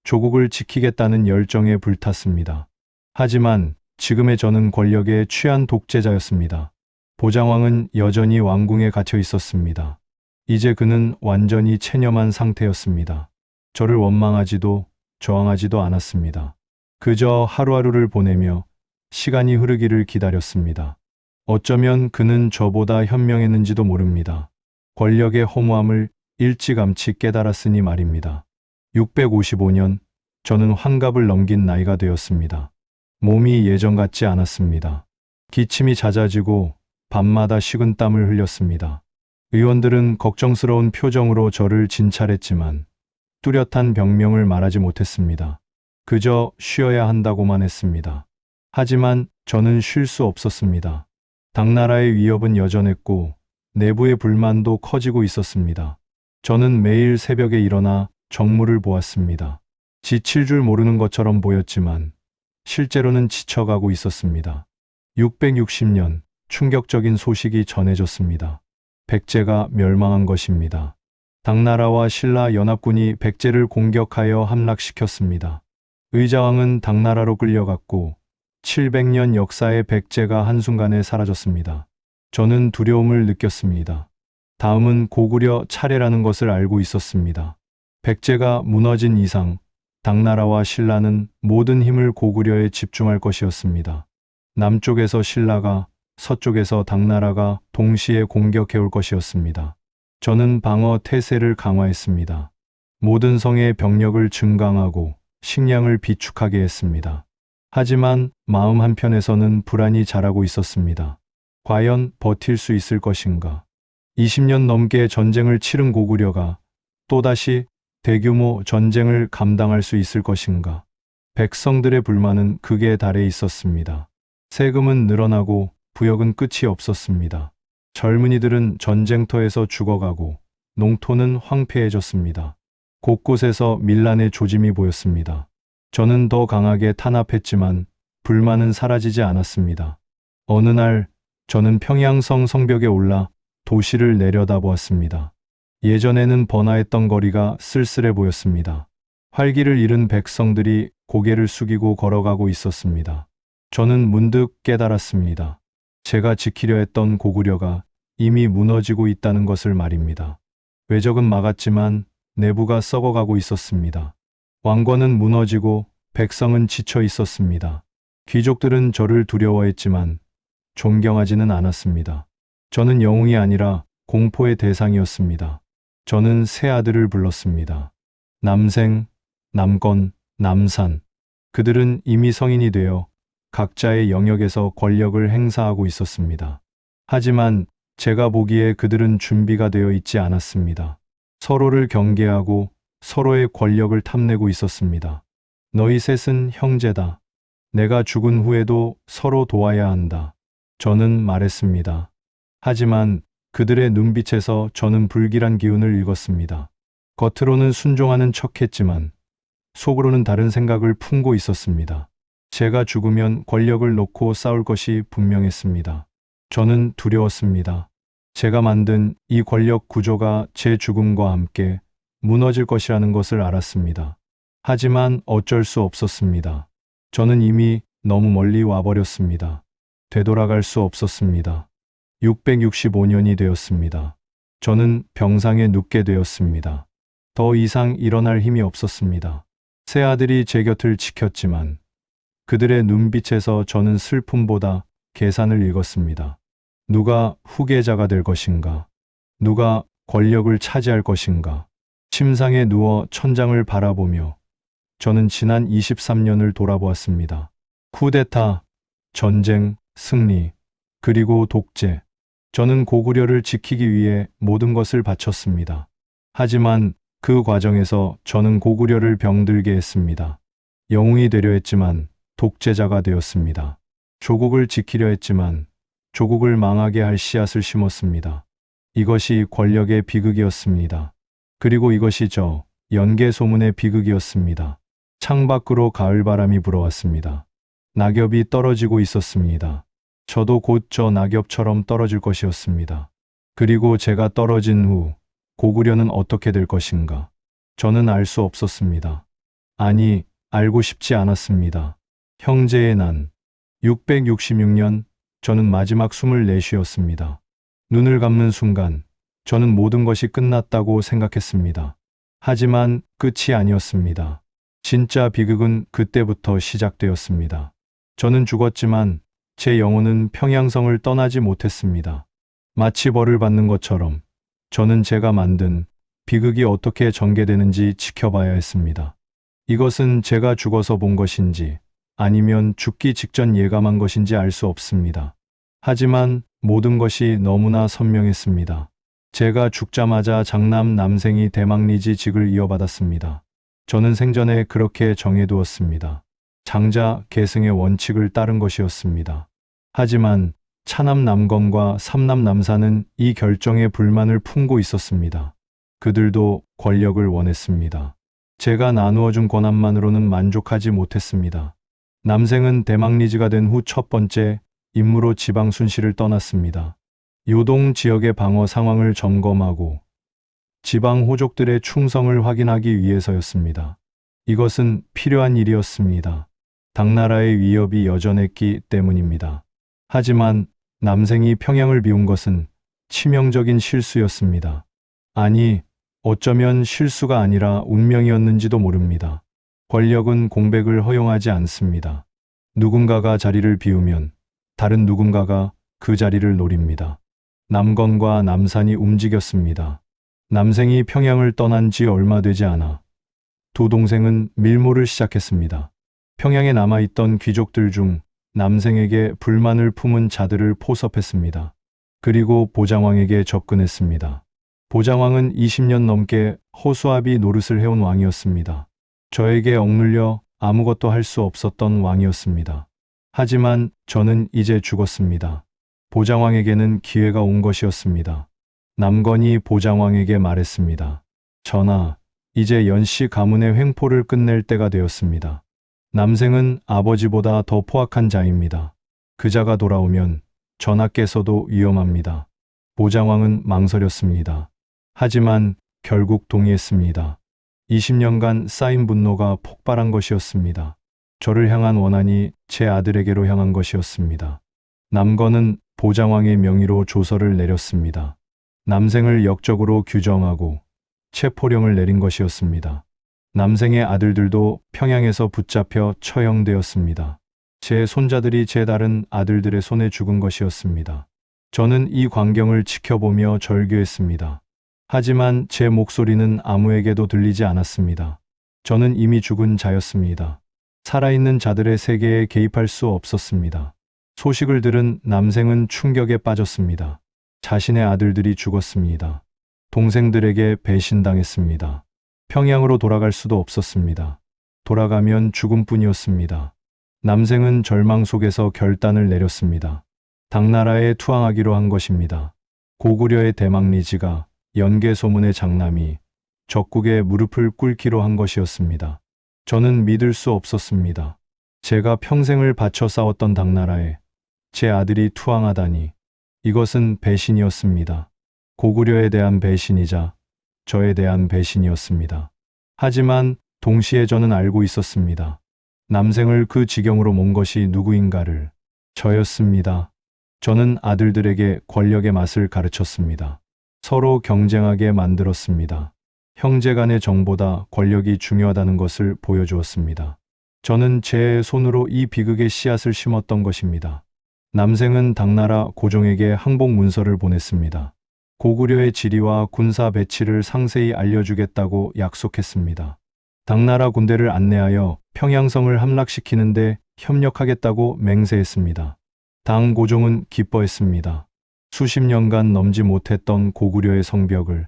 조국을 지키겠다는 열정에 불탔습니다. 하지만 지금의 저는 권력에 취한 독재자였습니다. 보장왕은 여전히 왕궁에 갇혀 있었습니다. 이제 그는 완전히 체념한 상태였습니다. 저를 원망하지도 저항하지도 않았습니다. 그저 하루하루를 보내며 시간이 흐르기를 기다렸습니다. 어쩌면 그는 저보다 현명했는지도 모릅니다. 권력의 허무함을 일찌감치 깨달았으니 말입니다. 655년, 저는 환갑을 넘긴 나이가 되었습니다. 몸이 예전 같지 않았습니다. 기침이 잦아지고 밤마다 식은땀을 흘렸습니다. 의원들은 걱정스러운 표정으로 저를 진찰했지만 뚜렷한 병명을 말하지 못했습니다. 그저 쉬어야 한다고만 했습니다. 하지만 저는 쉴 수 없었습니다. 당나라의 위협은 여전했고 내부의 불만도 커지고 있었습니다. 저는 매일 새벽에 일어나 정무를 보았습니다. 지칠 줄 모르는 것처럼 보였지만 실제로는 지쳐가고 있었습니다. 660년, 충격적인 소식이 전해졌습니다. 백제가 멸망한 것입니다. 당나라와 신라 연합군이 백제를 공격하여 함락시켰습니다. 의자왕은 당나라로 끌려갔고 700년 역사의 백제가 한순간에 사라졌습니다. 저는 두려움을 느꼈습니다. 다음은 고구려 차례라는 것을 알고 있었습니다. 백제가 무너진 이상 당나라와 신라는 모든 힘을 고구려에 집중할 것이었습니다. 남쪽에서 신라가, 서쪽에서 당나라가 동시에 공격해올 것이었습니다. 저는 방어 태세를 강화했습니다. 모든 성의 병력을 증강하고 식량을 비축하게 했습니다. 하지만 마음 한편에서는 불안이 자라고 있었습니다. 과연 버틸 수 있을 것인가? 20년 넘게 전쟁을 치른 고구려가 또다시 대규모 전쟁을 감당할 수 있을 것인가? 백성들의 불만은 극에 달해 있었습니다. 세금은 늘어나고 부역은 끝이 없었습니다. 젊은이들은 전쟁터에서 죽어가고 농토는 황폐해졌습니다. 곳곳에서 밀란의 조짐이 보였습니다. 저는 더 강하게 탄압했지만 불만은 사라지지 않았습니다. 어느 날 저는 평양성 성벽에 올라 도시를 내려다보았습니다. 예전에는 번화했던 거리가 쓸쓸해 보였습니다. 활기를 잃은 백성들이 고개를 숙이고 걸어가고 있었습니다. 저는 문득 깨달았습니다. 제가 지키려 했던 고구려가 이미 무너지고 있다는 것을 말입니다. 외적은 막았지만 내부가 썩어가고 있었습니다. 왕권은 무너지고 백성은 지쳐 있었습니다. 귀족들은 저를 두려워했지만 존경하지는 않았습니다. 저는 영웅이 아니라 공포의 대상이었습니다. 저는 세 아들을 불렀습니다. 남생, 남건, 남산. 그들은 이미 성인이 되어 각자의 영역에서 권력을 행사하고 있었습니다. 하지만 제가 보기에 그들은 준비가 되어 있지 않았습니다. 서로를 경계하고 서로의 권력을 탐내고 있었습니다. 너희 셋은 형제다. 내가 죽은 후에도 서로 도와야 한다. 저는 말했습니다. 하지만 그들의 눈빛에서 저는 불길한 기운을 읽었습니다. 겉으로는 순종하는 척했지만 속으로는 다른 생각을 품고 있었습니다. 제가 죽으면 권력을 놓고 싸울 것이 분명했습니다. 저는 두려웠습니다. 제가 만든 이 권력 구조가 제 죽음과 함께 무너질 것이라는 것을 알았습니다. 하지만 어쩔 수 없었습니다. 저는 이미 너무 멀리 와버렸습니다. 되돌아갈 수 없었습니다. 665년이 되었습니다. 저는 병상에 눕게 되었습니다. 더 이상 일어날 힘이 없었습니다. 세 아들이 제 곁을 지켰지만 그들의 눈빛에서 저는 슬픔보다 계산을 읽었습니다. 누가 후계자가 될 것인가? 누가 권력을 차지할 것인가? 침상에 누워 천장을 바라보며 저는 지난 23년을 돌아보았습니다. 쿠데타, 전쟁, 승리, 그리고 독재. 저는 고구려를 지키기 위해 모든 것을 바쳤습니다. 하지만 그 과정에서 저는 고구려를 병들게 했습니다. 영웅이 되려 했지만 독재자가 되었습니다. 조국을 지키려 했지만 조국을 망하게 할 씨앗을 심었습니다. 이것이 권력의 비극이었습니다. 그리고 이것이 저 연개 소문의 비극이었습니다. 창밖으로 가을바람이 불어왔습니다. 낙엽이 떨어지고 있었습니다. 저도 곧 저 낙엽처럼 떨어질 것이었습니다. 그리고 제가 떨어진 후 고구려는 어떻게 될 것인가? 저는 알 수 없었습니다. 아니, 알고 싶지 않았습니다. 형제의 난. 666년, 저는 마지막 숨을 내쉬었습니다. 눈을 감는 순간, 저는 모든 것이 끝났다고 생각했습니다. 하지만 끝이 아니었습니다. 진짜 비극은 그때부터 시작되었습니다. 저는 죽었지만 제 영혼은 평양성을 떠나지 못했습니다. 마치 벌을 받는 것처럼 저는 제가 만든 비극이 어떻게 전개되는지 지켜봐야 했습니다. 이것은 제가 죽어서 본 것인지 아니면 죽기 직전 예감한 것인지 알 수 없습니다. 하지만 모든 것이 너무나 선명했습니다. 제가 죽자마자 장남 남생이 대망리지 직을 이어받았습니다. 저는 생전에 그렇게 정해두었습니다. 장자 계승의 원칙을 따른 것이었습니다. 하지만 차남 남건과 삼남 남사는 이 결정에 불만을 품고 있었습니다. 그들도 권력을 원했습니다. 제가 나누어준 권한만으로는 만족하지 못했습니다. 남생은 대망리지가 된 후 첫 번째 임무로 지방 순시를 떠났습니다. 요동 지역의 방어 상황을 점검하고 지방 호족들의 충성을 확인하기 위해서였습니다. 이것은 필요한 일이었습니다. 당나라의 위협이 여전했기 때문입니다. 하지만 남생이 평양을 비운 것은 치명적인 실수였습니다. 아니, 어쩌면 실수가 아니라 운명이었는지도 모릅니다. 권력은 공백을 허용하지 않습니다. 누군가가 자리를 비우면 다른 누군가가 그 자리를 노립니다. 남건과 남산이 움직였습니다. 남생이 평양을 떠난 지 얼마 되지 않아 두 동생은 밀모를 시작했습니다. 평양에 남아있던 귀족들 중 남생에게 불만을 품은 자들을 포섭했습니다. 그리고 보장왕에게 접근했습니다. 보장왕은 20년 넘게 허수아비 노릇을 해온 왕이었습니다. 저에게 억눌려 아무것도 할 수 없었던 왕이었습니다. 하지만 저는 이제 죽었습니다. 보장왕에게는 기회가 온 것이었습니다. 남건이 보장왕에게 말했습니다. 전하, 이제 연씨 가문의 횡포를 끝낼 때가 되었습니다. 남생은 아버지보다 더 포악한 자입니다. 그 자가 돌아오면 전하께서도 위험합니다. 보장왕은 망설였습니다. 하지만 결국 동의했습니다. 20년간 쌓인 분노가 폭발한 것이었습니다. 저를 향한 원한이 제 아들에게로 향한 것이었습니다. 남건은 보장왕의 명의로 조서를 내렸습니다. 남생을 역적으로 규정하고 체포령을 내린 것이었습니다. 남생의 아들들도 평양에서 붙잡혀 처형되었습니다. 제 손자들이 제 다른 아들들의 손에 죽은 것이었습니다. 저는 이 광경을 지켜보며 절규했습니다. 하지만 제 목소리는 아무에게도 들리지 않았습니다. 저는 이미 죽은 자였습니다. 살아있는 자들의 세계에 개입할 수 없었습니다. 소식을 들은 남생은 충격에 빠졌습니다. 자신의 아들들이 죽었습니다. 동생들에게 배신당했습니다. 평양으로 돌아갈 수도 없었습니다. 돌아가면 죽음뿐이었습니다. 남생은 절망 속에서 결단을 내렸습니다. 당나라에 투항하기로 한 것입니다. 고구려의 대망리지가 연개 소문의 장남이 적국의 무릎을 꿇기로 한 것이었습니다. 저는 믿을 수 없었습니다. 제가 평생을 바쳐 싸웠던 당나라에 제 아들이 투항하다니, 이것은 배신이었습니다. 고구려에 대한 배신이자 저에 대한 배신이었습니다. 하지만 동시에 저는 알고 있었습니다. 남생을 그 지경으로 몬 것이 누구인가를. 저였습니다. 저는 아들들에게 권력의 맛을 가르쳤습니다. 서로 경쟁하게 만들었습니다. 형제 간의 정보다 권력이 중요하다는 것을 보여주었습니다. 저는 제 손으로 이 비극의 씨앗을 심었던 것입니다. 남생은 당나라 고종에게 항복 문서를 보냈습니다. 고구려의 지리와 군사 배치를 상세히 알려주겠다고 약속했습니다. 당나라 군대를 안내하여 평양성을 함락시키는데 협력하겠다고 맹세했습니다. 당 고종은 기뻐했습니다. 수십 년간 넘지 못했던 고구려의 성벽을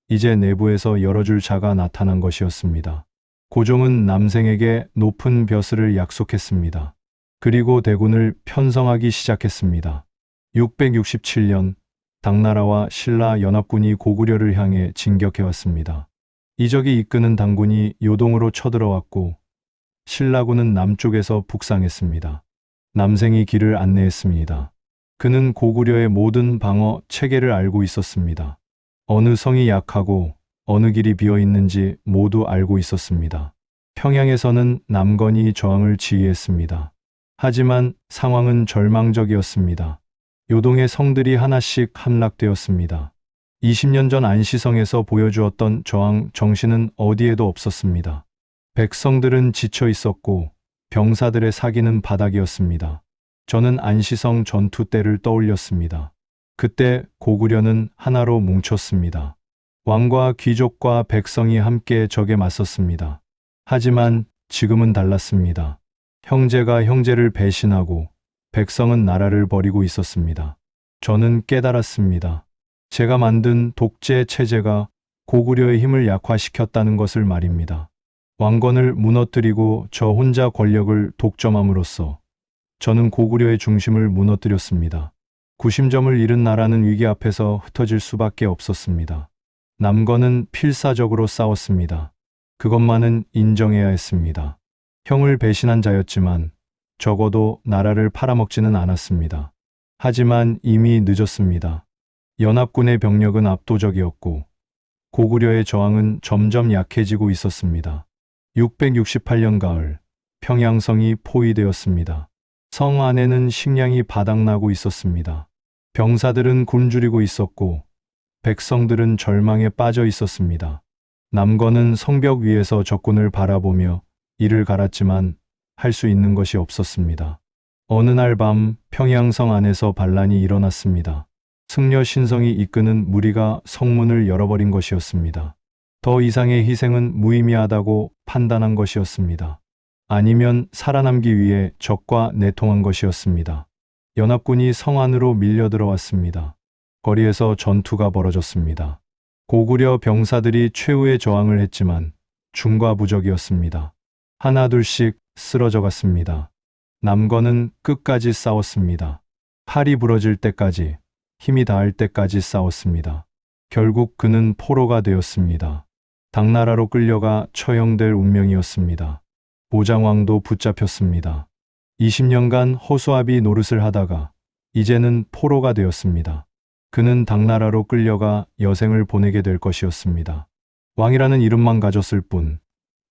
이제 내부에서 열어줄 자가 나타난 것이었습니다. 고종은 남생에게 높은 벼슬을 약속했습니다. 그리고 대군을 편성하기 시작했습니다. 667년 당나라와 신라 연합군이 고구려를 향해 진격해왔습니다. 이적이 이끄는 당군이 요동으로 쳐들어왔고 신라군은 남쪽에서 북상했습니다. 남생이 길을 안내했습니다. 그는 고구려의 모든 방어 체계를 알고 있었습니다. 어느 성이 약하고 어느 길이 비어 있는지 모두 알고 있었습니다. 평양에서는 남건이 저항을 지휘했습니다. 하지만 상황은 절망적이었습니다. 요동의 성들이 하나씩 함락되었습니다. 20년 전 안시성에서 보여주었던 저항 정신은 어디에도 없었습니다. 백성들은 지쳐 있었고 병사들의 사기는 바닥이었습니다. 저는 안시성 전투 때를 떠올렸습니다. 그때 고구려는 하나로 뭉쳤습니다. 왕과 귀족과 백성이 함께 적에 맞섰습니다. 하지만 지금은 달랐습니다. 형제가 형제를 배신하고 백성은 나라를 버리고 있었습니다. 저는 깨달았습니다. 제가 만든 독재 체제가 고구려의 힘을 약화시켰다는 것을 말입니다. 왕권을 무너뜨리고 저 혼자 권력을 독점함으로써 저는 고구려의 중심을 무너뜨렸습니다. 구심점을 잃은 나라는 위기 앞에서 흩어질 수밖에 없었습니다. 남건은 필사적으로 싸웠습니다. 그것만은 인정해야 했습니다. 형을 배신한 자였지만 적어도 나라를 팔아먹지는 않았습니다. 하지만 이미 늦었습니다. 연합군의 병력은 압도적이었고 고구려의 저항은 점점 약해지고 있었습니다. 668년 가을, 평양성이 포위되었습니다. 성 안에는 식량이 바닥나고 있었습니다. 병사들은 굶주리고 있었고 백성들은 절망에 빠져 있었습니다. 남건은 성벽 위에서 적군을 바라보며 이를 갈았지만 할 수 있는 것이 없었습니다. 어느 날 밤 평양성 안에서 반란이 일어났습니다. 승려 신성이 이끄는 무리가 성문을 열어버린 것이었습니다. 더 이상의 희생은 무의미하다고 판단한 것이었습니다. 아니면 살아남기 위해 적과 내통한 것이었습니다. 연합군이 성 안으로 밀려 들어왔습니다. 거리에서 전투가 벌어졌습니다. 고구려 병사들이 최후의 저항을 했지만 중과부적이었습니다. 하나둘씩 쓰러져 갔습니다. 남건은 끝까지 싸웠습니다. 팔이 부러질 때까지, 힘이 닿을 때까지 싸웠습니다. 결국 그는 포로가 되었습니다. 당나라로 끌려가 처형될 운명이었습니다. 보장왕도 붙잡혔습니다. 20년간 허수아비 노릇을 하다가 이제는 포로가 되었습니다. 그는 당나라로 끌려가 여생을 보내게 될 것이었습니다. 왕이라는 이름만 가졌을 뿐,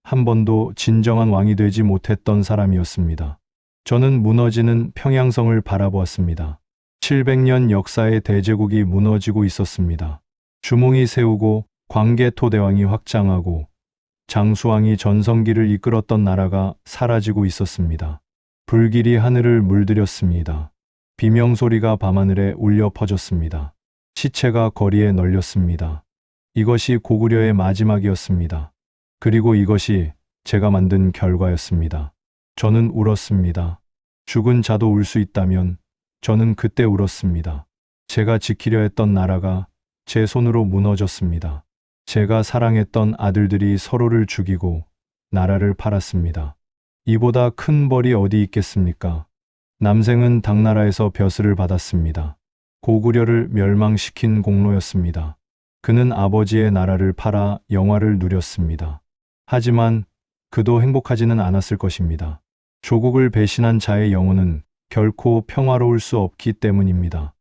한 번도 진정한 왕이 되지 못했던 사람이었습니다. 저는 무너지는 평양성을 바라보았습니다. 700년 역사의 대제국이 무너지고 있었습니다. 주몽이 세우고 광개토대왕이 확장하고 장수왕이 전성기를 이끌었던 나라가 사라지고 있었습니다. 불길이 하늘을 물들였습니다. 비명소리가 밤하늘에 울려 퍼졌습니다. 시체가 거리에 널렸습니다. 이것이 고구려의 마지막이었습니다. 그리고 이것이 제가 만든 결과였습니다. 저는 울었습니다. 죽은 자도 울 수 있다면 저는 그때 울었습니다. 제가 지키려 했던 나라가 제 손으로 무너졌습니다. 제가 사랑했던 아들들이 서로를 죽이고 나라를 팔았습니다. 이보다 큰 벌이 어디 있겠습니까? 남생은 당나라에서 벼슬을 받았습니다. 고구려를 멸망시킨 공로였습니다. 그는 아버지의 나라를 팔아 영화를 누렸습니다. 하지만 그도 행복하지는 않았을 것입니다. 조국을 배신한 자의 영혼은 결코 평화로울 수 없기 때문입니다.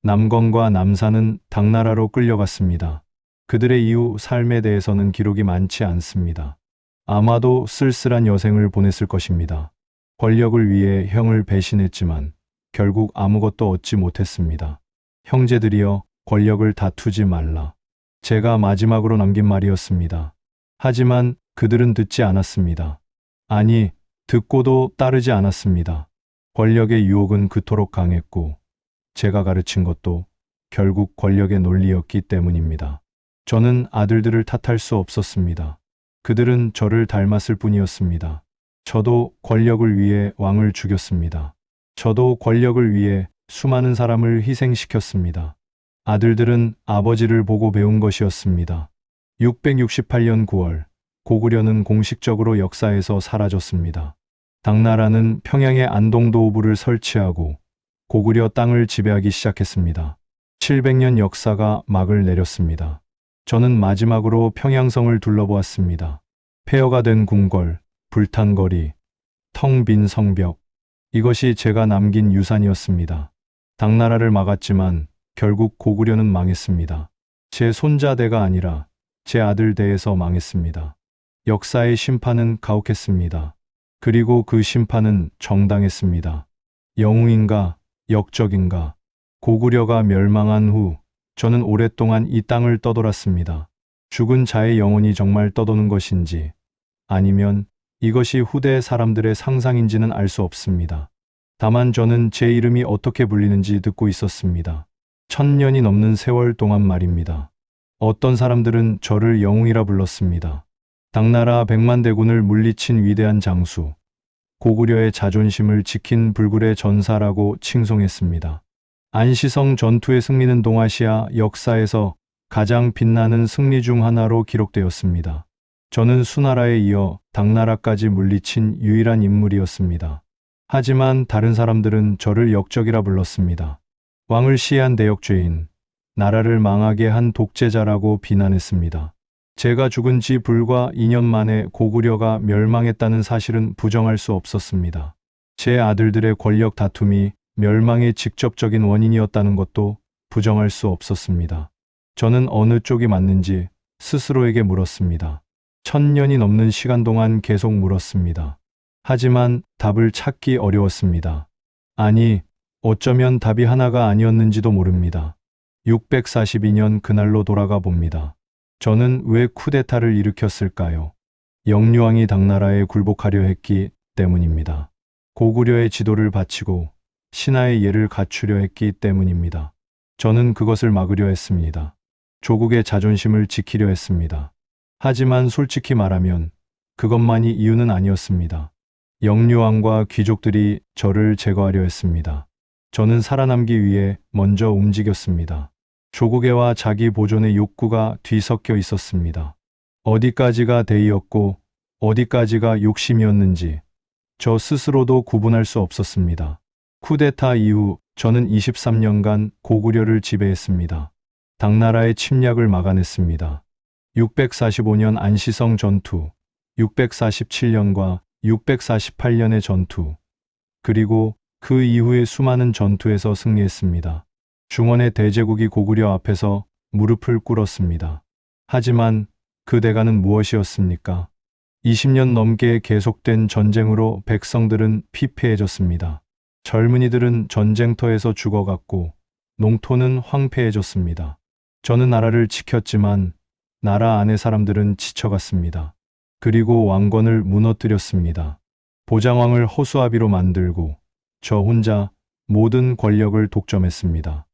남건과 남산은 당나라로 끌려갔습니다. 그들의 이후 삶에 대해서는 기록이 많지 않습니다. 아마도 쓸쓸한 여생을 보냈을 것입니다. 권력을 위해 형을 배신했지만 결국 아무것도 얻지 못했습니다. 형제들이여, 권력을 다투지 말라. 제가 마지막으로 남긴 말이었습니다. 하지만 그들은 듣지 않았습니다. 아니, 듣고도 따르지 않았습니다. 권력의 유혹은 그토록 강했고 제가 가르친 것도 결국 권력의 논리였기 때문입니다. 저는 아들들을 탓할 수 없었습니다. 그들은 저를 닮았을 뿐이었습니다. 저도 권력을 위해 왕을 죽였습니다. 저도 권력을 위해 수많은 사람을 희생시켰습니다. 아들들은 아버지를 보고 배운 것이었습니다. 668년 9월, 고구려는 공식적으로 역사에서 사라졌습니다. 당나라는 평양에 안동도읍을 설치하고 고구려 땅을 지배하기 시작했습니다. 700년 역사가 막을 내렸습니다. 저는 마지막으로 평양성을 둘러보았습니다. 폐허가 된 궁궐, 불탄 거리, 텅 빈 성벽, 이것이 제가 남긴 유산이었습니다. 당나라를 막았지만 결국 고구려는 망했습니다. 제 손자대가 아니라 제 아들대에서 망했습니다. 역사의 심판은 가혹했습니다. 그리고 그 심판은 정당했습니다. 영웅인가, 역적인가. 고구려가 멸망한 후 저는 오랫동안 이 땅을 떠돌았습니다. 죽은 자의 영혼이 정말 떠도는 것인지 아니면 이것이 후대 사람들의 상상인지는 알 수 없습니다. 다만 저는 제 이름이 어떻게 불리는지 듣고 있었습니다. 1000년이 넘는 세월 동안 말입니다. 어떤 사람들은 저를 영웅이라 불렀습니다. 당나라 100만 대군을 물리친 위대한 장수, 고구려의 자존심을 지킨 불굴의 전사라고 칭송했습니다. 안시성 전투의 승리는 동아시아 역사에서 가장 빛나는 승리 중 하나로 기록되었습니다. 저는 수나라에 이어 당나라까지 물리친 유일한 인물이었습니다. 하지만 다른 사람들은 저를 역적이라 불렀습니다. 왕을 시해한 대역죄인, 나라를 망하게 한 독재자라고 비난했습니다. 제가 죽은 지 불과 2년 만에 고구려가 멸망했다는 사실은 부정할 수 없었습니다. 제 아들들의 권력 다툼이 멸망의 직접적인 원인이었다는 것도 부정할 수 없었습니다. 저는 어느 쪽이 맞는지 스스로에게 물었습니다. 1000년이 넘는 시간 동안 계속 물었습니다. 하지만 답을 찾기 어려웠습니다. 아니, 어쩌면 답이 하나가 아니었는지도 모릅니다. 642년 그날로 돌아가 봅니다. 저는 왜 쿠데타를 일으켰을까요? 영유왕이 당나라에 굴복하려 했기 때문입니다. 고구려의 지도를 바치고 신하의 예를 갖추려 했기 때문입니다. 저는 그것을 막으려 했습니다. 조국의 자존심을 지키려 했습니다. 하지만 솔직히 말하면 그것만이 이유는 아니었습니다. 영유왕과 귀족들이 저를 제거하려 했습니다. 저는 살아남기 위해 먼저 움직였습니다. 조국애와 자기 보존의 욕구가 뒤섞여 있었습니다. 어디까지가 대의였고 어디까지가 욕심이었는지 저 스스로도 구분할 수 없었습니다. 쿠데타 이후 저는 23년간 고구려를 지배했습니다. 당나라의 침략을 막아냈습니다. 645년 안시성 전투, 647년과 648년의 전투, 그리고 그 이후에 수많은 전투에서 승리했습니다. 중원의 대제국이 고구려 앞에서 무릎을 꿇었습니다. 하지만 그 대가는 무엇이었습니까? 20년 넘게 계속된 전쟁으로 백성들은 피폐해졌습니다. 젊은이들은 전쟁터에서 죽어갔고 농토는 황폐해졌습니다. 저는 나라를 지켰지만 나라 안의 사람들은 지쳐갔습니다. 그리고 왕권을 무너뜨렸습니다. 보장왕을 허수아비로 만들고 저 혼자 모든 권력을 독점했습니다.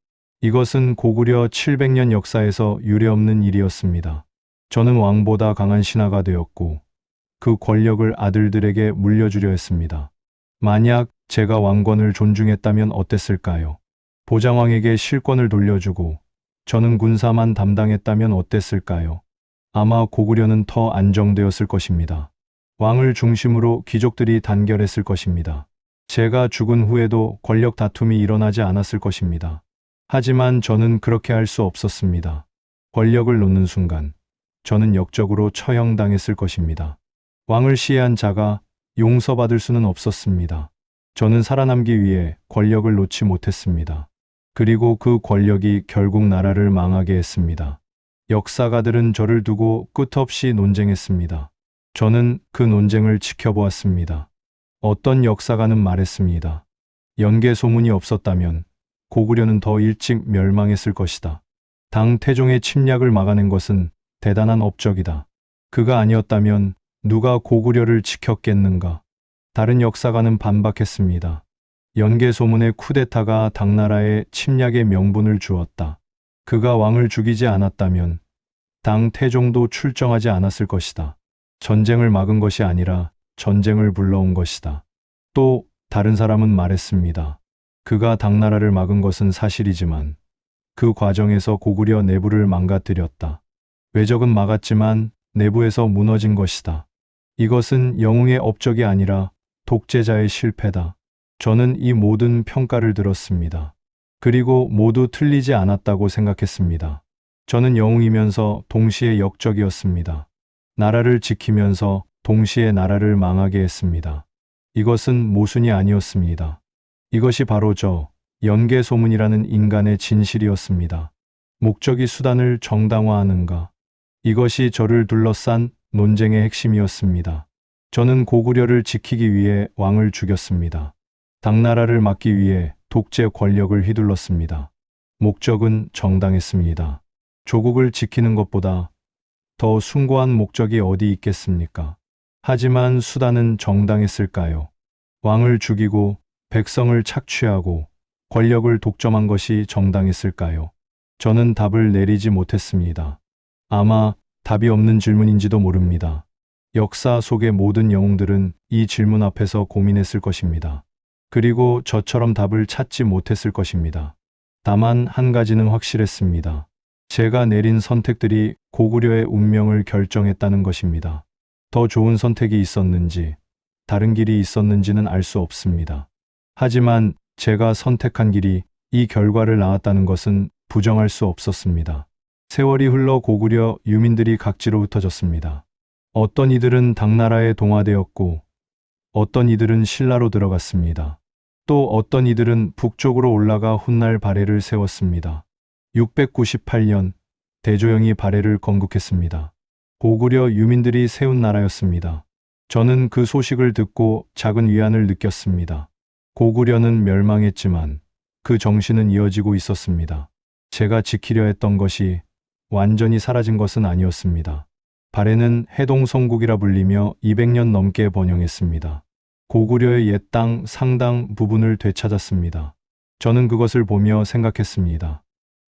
이것은 고구려 700년 역사에서 유례없는 일이었습니다. 저는 왕보다 강한 신하가 되었고 그 권력을 아들들에게 물려주려 했습니다. 만약 제가 왕권을 존중했다면 어땠을까요? 보장왕에게 실권을 돌려주고 저는 군사만 담당했다면 어땠을까요? 아마 고구려는 더 안정되었을 것입니다. 왕을 중심으로 귀족들이 단결했을 것입니다. 제가 죽은 후에도 권력 다툼이 일어나지 않았을 것입니다. 하지만 저는 그렇게 할 수 없었습니다. 권력을 놓는 순간 저는 역적으로 처형당했을 것입니다. 왕을 시해한 자가 용서받을 수는 없었습니다. 저는 살아남기 위해 권력을 놓지 못했습니다. 그리고 그 권력이 결국 나라를 망하게 했습니다. 역사가들은 저를 두고 끝없이 논쟁했습니다. 저는 그 논쟁을 지켜보았습니다. 어떤 역사가는 말했습니다. 연개 소문이 없었다면 고구려는 더 일찍 멸망했을 것이다. 당 태종의 침략을 막아낸 것은 대단한 업적이다. 그가 아니었다면 누가 고구려를 지켰겠는가? 다른 역사가는 반박했습니다. 연개 소문의 쿠데타가 당나라의 침략의 명분을 주었다. 그가 왕을 죽이지 않았다면 당 태종도 출정하지 않았을 것이다. 전쟁을 막은 것이 아니라 전쟁을 불러온 것이다. 또 다른 사람은 말했습니다. 그가 당나라를 막은 것은 사실이지만 그 과정에서 고구려 내부를 망가뜨렸다. 외적은 막았지만 내부에서 무너진 것이다. 이것은 영웅의 업적이 아니라 독재자의 실패다. 저는 이 모든 평가를 들었습니다. 그리고 모두 틀리지 않았다고 생각했습니다. 저는 영웅이면서 동시에 역적이었습니다. 나라를 지키면서 동시에 나라를 망하게 했습니다. 이것은 모순이 아니었습니다. 이것이 바로 저 연개 소문이라는 인간의 진실이었습니다. 목적이 수단을 정당화하는가? 이것이 저를 둘러싼 논쟁의 핵심이었습니다. 저는 고구려를 지키기 위해 왕을 죽였습니다. 당나라를 막기 위해 독재 권력을 휘둘렀습니다. 목적은 정당했습니다. 조국을 지키는 것보다 더 숭고한 목적이 어디 있겠습니까? 하지만 수단은 정당했을까요? 왕을 죽이고 백성을 착취하고 권력을 독점한 것이 정당했을까요? 저는 답을 내리지 못했습니다. 아마 답이 없는 질문인지도 모릅니다. 역사 속의 모든 영웅들은 이 질문 앞에서 고민했을 것입니다. 그리고 저처럼 답을 찾지 못했을 것입니다. 다만 한 가지는 확실했습니다. 제가 내린 선택들이 고구려의 운명을 결정했다는 것입니다. 더 좋은 선택이 있었는지, 다른 길이 있었는지는 알 수 없습니다. 하지만 제가 선택한 길이 이 결과를 낳았다는 것은 부정할 수 없었습니다. 세월이 흘러 고구려 유민들이 각지로 흩어졌습니다. 어떤 이들은 당나라에 동화되었고, 어떤 이들은 신라로 들어갔습니다. 또 어떤 이들은 북쪽으로 올라가 훗날 발해를 세웠습니다. 698년 대조영이 발해를 건국했습니다. 고구려 유민들이 세운 나라였습니다. 저는 그 소식을 듣고 작은 위안을 느꼈습니다. 고구려는 멸망했지만 그 정신은 이어지고 있었습니다. 제가 지키려 했던 것이 완전히 사라진 것은 아니었습니다. 발해는 해동성국이라 불리며 200년 넘게 번영했습니다. 고구려의 옛 땅 상당 부분을 되찾았습니다. 저는 그것을 보며 생각했습니다.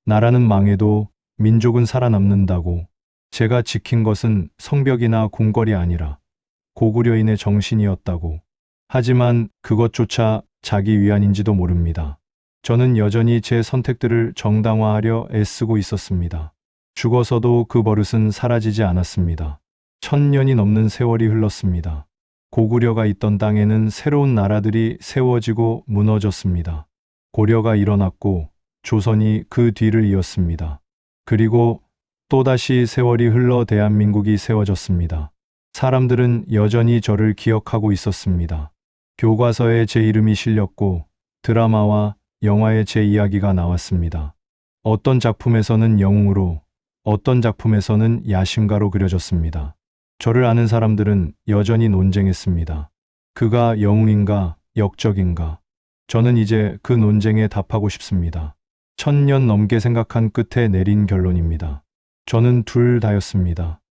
나라는 망해도 민족은 살아남는다고. 제가 지킨 것은 성벽이나 궁궐이 아니라 고구려인의 정신이었다고. 하지만 그것조차 자기 위안인지도 모릅니다. 저는 여전히 제 선택들을 정당화하려 애쓰고 있었습니다. 죽어서도 그 버릇은 사라지지 않았습니다. 1000년이 넘는 세월이 흘렀습니다. 고구려가 있던 땅에는 새로운 나라들이 세워지고 무너졌습니다. 고려가 일어났고 조선이 그 뒤를 이었습니다. 그리고 또다시 세월이 흘러 대한민국이 세워졌습니다. 사람들은 여전히 저를 기억하고 있었습니다. 교과서에 제 이름이 실렸고 드라마와 영화에 제 이야기가 나왔습니다. 어떤 작품에서는 영웅으로, 어떤 작품에서는 야심가로 그려졌습니다. 저를 아는 사람들은 여전히 논쟁했습니다. 그가 영웅인가, 역적인가? 저는 이제 그 논쟁에 답하고 싶습니다. 1000년 넘게 생각한 끝에 내린 결론입니다. 저는 둘 다였습니다.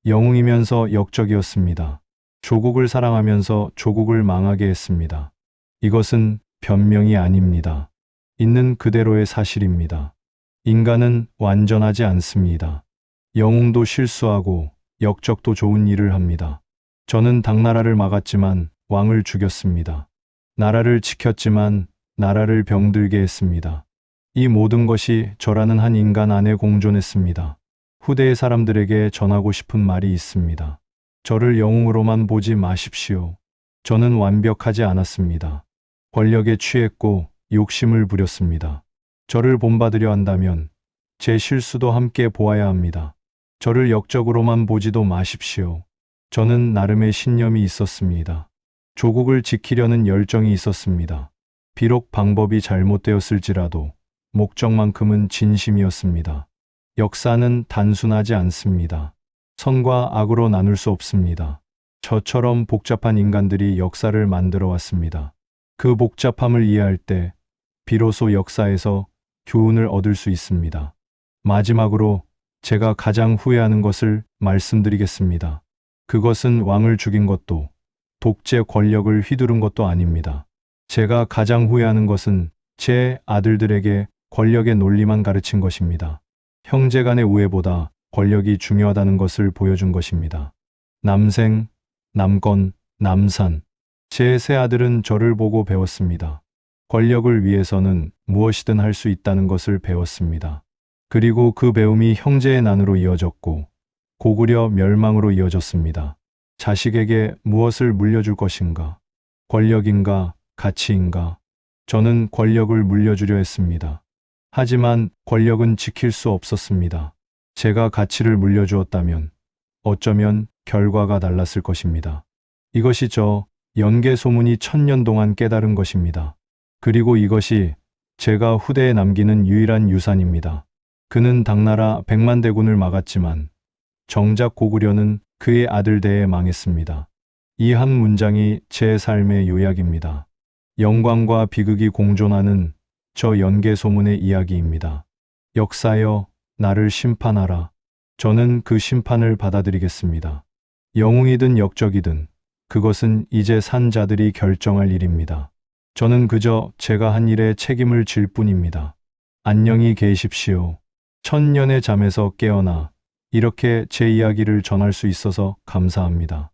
영웅이면서 역적이었습니다. 조국을 사랑하면서 조국을 망하게 했습니다. 이것은 변명이 아닙니다. 있는 그대로의 사실입니다. 인간은 완전하지 않습니다. 영웅도 실수하고 역적도 좋은 일을 합니다. 저는 당나라를 막았지만 왕을 죽였습니다. 나라를 지켰지만 나라를 병들게 했습니다. 이 모든 것이 저라는 한 인간 안에 공존했습니다. 후대의 사람들에게 전하고 싶은 말이 있습니다. 저를 영웅으로만 보지 마십시오. 저는 완벽하지 않았습니다. 권력에 취했고 욕심을 부렸습니다. 저를 본받으려 한다면 제 실수도 함께 보아야 합니다. 저를 역적으로만 보지도 마십시오. 저는 나름의 신념이 있었습니다. 조국을 지키려는 열정이 있었습니다. 비록 방법이 잘못되었을지라도 목적만큼은 진심이었습니다. 역사는 단순하지 않습니다. 선과 악으로 나눌 수 없습니다. 저처럼 복잡한 인간들이 역사를 만들어 왔습니다. 그 복잡함을 이해할 때 비로소 역사에서 교훈을 얻을 수 있습니다. 마지막으로 제가 가장 후회하는 것을 말씀드리겠습니다. 그것은 왕을 죽인 것도 독재 권력을 휘두른 것도 아닙니다. 제가 가장 후회하는 것은 제 아들들에게 권력의 논리만 가르친 것입니다. 형제 간의 우애보다 권력이 중요하다는 것을 보여준 것입니다. 남생, 남건, 남산. 제 세 아들은 저를 보고 배웠습니다. 권력을 위해서는 무엇이든 할 수 있다는 것을 배웠습니다. 그리고 그 배움이 형제의 난으로 이어졌고 고구려 멸망으로 이어졌습니다. 자식에게 무엇을 물려줄 것인가? 권력인가? 가치인가? 저는 권력을 물려주려 했습니다. 하지만 권력은 지킬 수 없었습니다. 제가 가치를 물려주었다면 어쩌면 결과가 달랐을 것입니다. 이것이 저 연개 소문이 1000년 동안 깨달은 것입니다. 그리고 이것이 제가 후대에 남기는 유일한 유산입니다. 그는 당나라 100만 대군을 막았지만 정작 고구려는 그의 아들 대에 망했습니다. 이 한 문장이 제 삶의 요약입니다. 영광과 비극이 공존하는 저 연개 소문의 이야기입니다. 역사여, 나를 심판하라. 저는 그 심판을 받아들이겠습니다. 영웅이든 역적이든 그것은 이제 산 자들이 결정할 일입니다. 저는 그저 제가 한 일에 책임을 질 뿐입니다. 안녕히 계십시오. 1000년의 잠에서 깨어나 이렇게 제 이야기를 전할 수 있어서 감사합니다.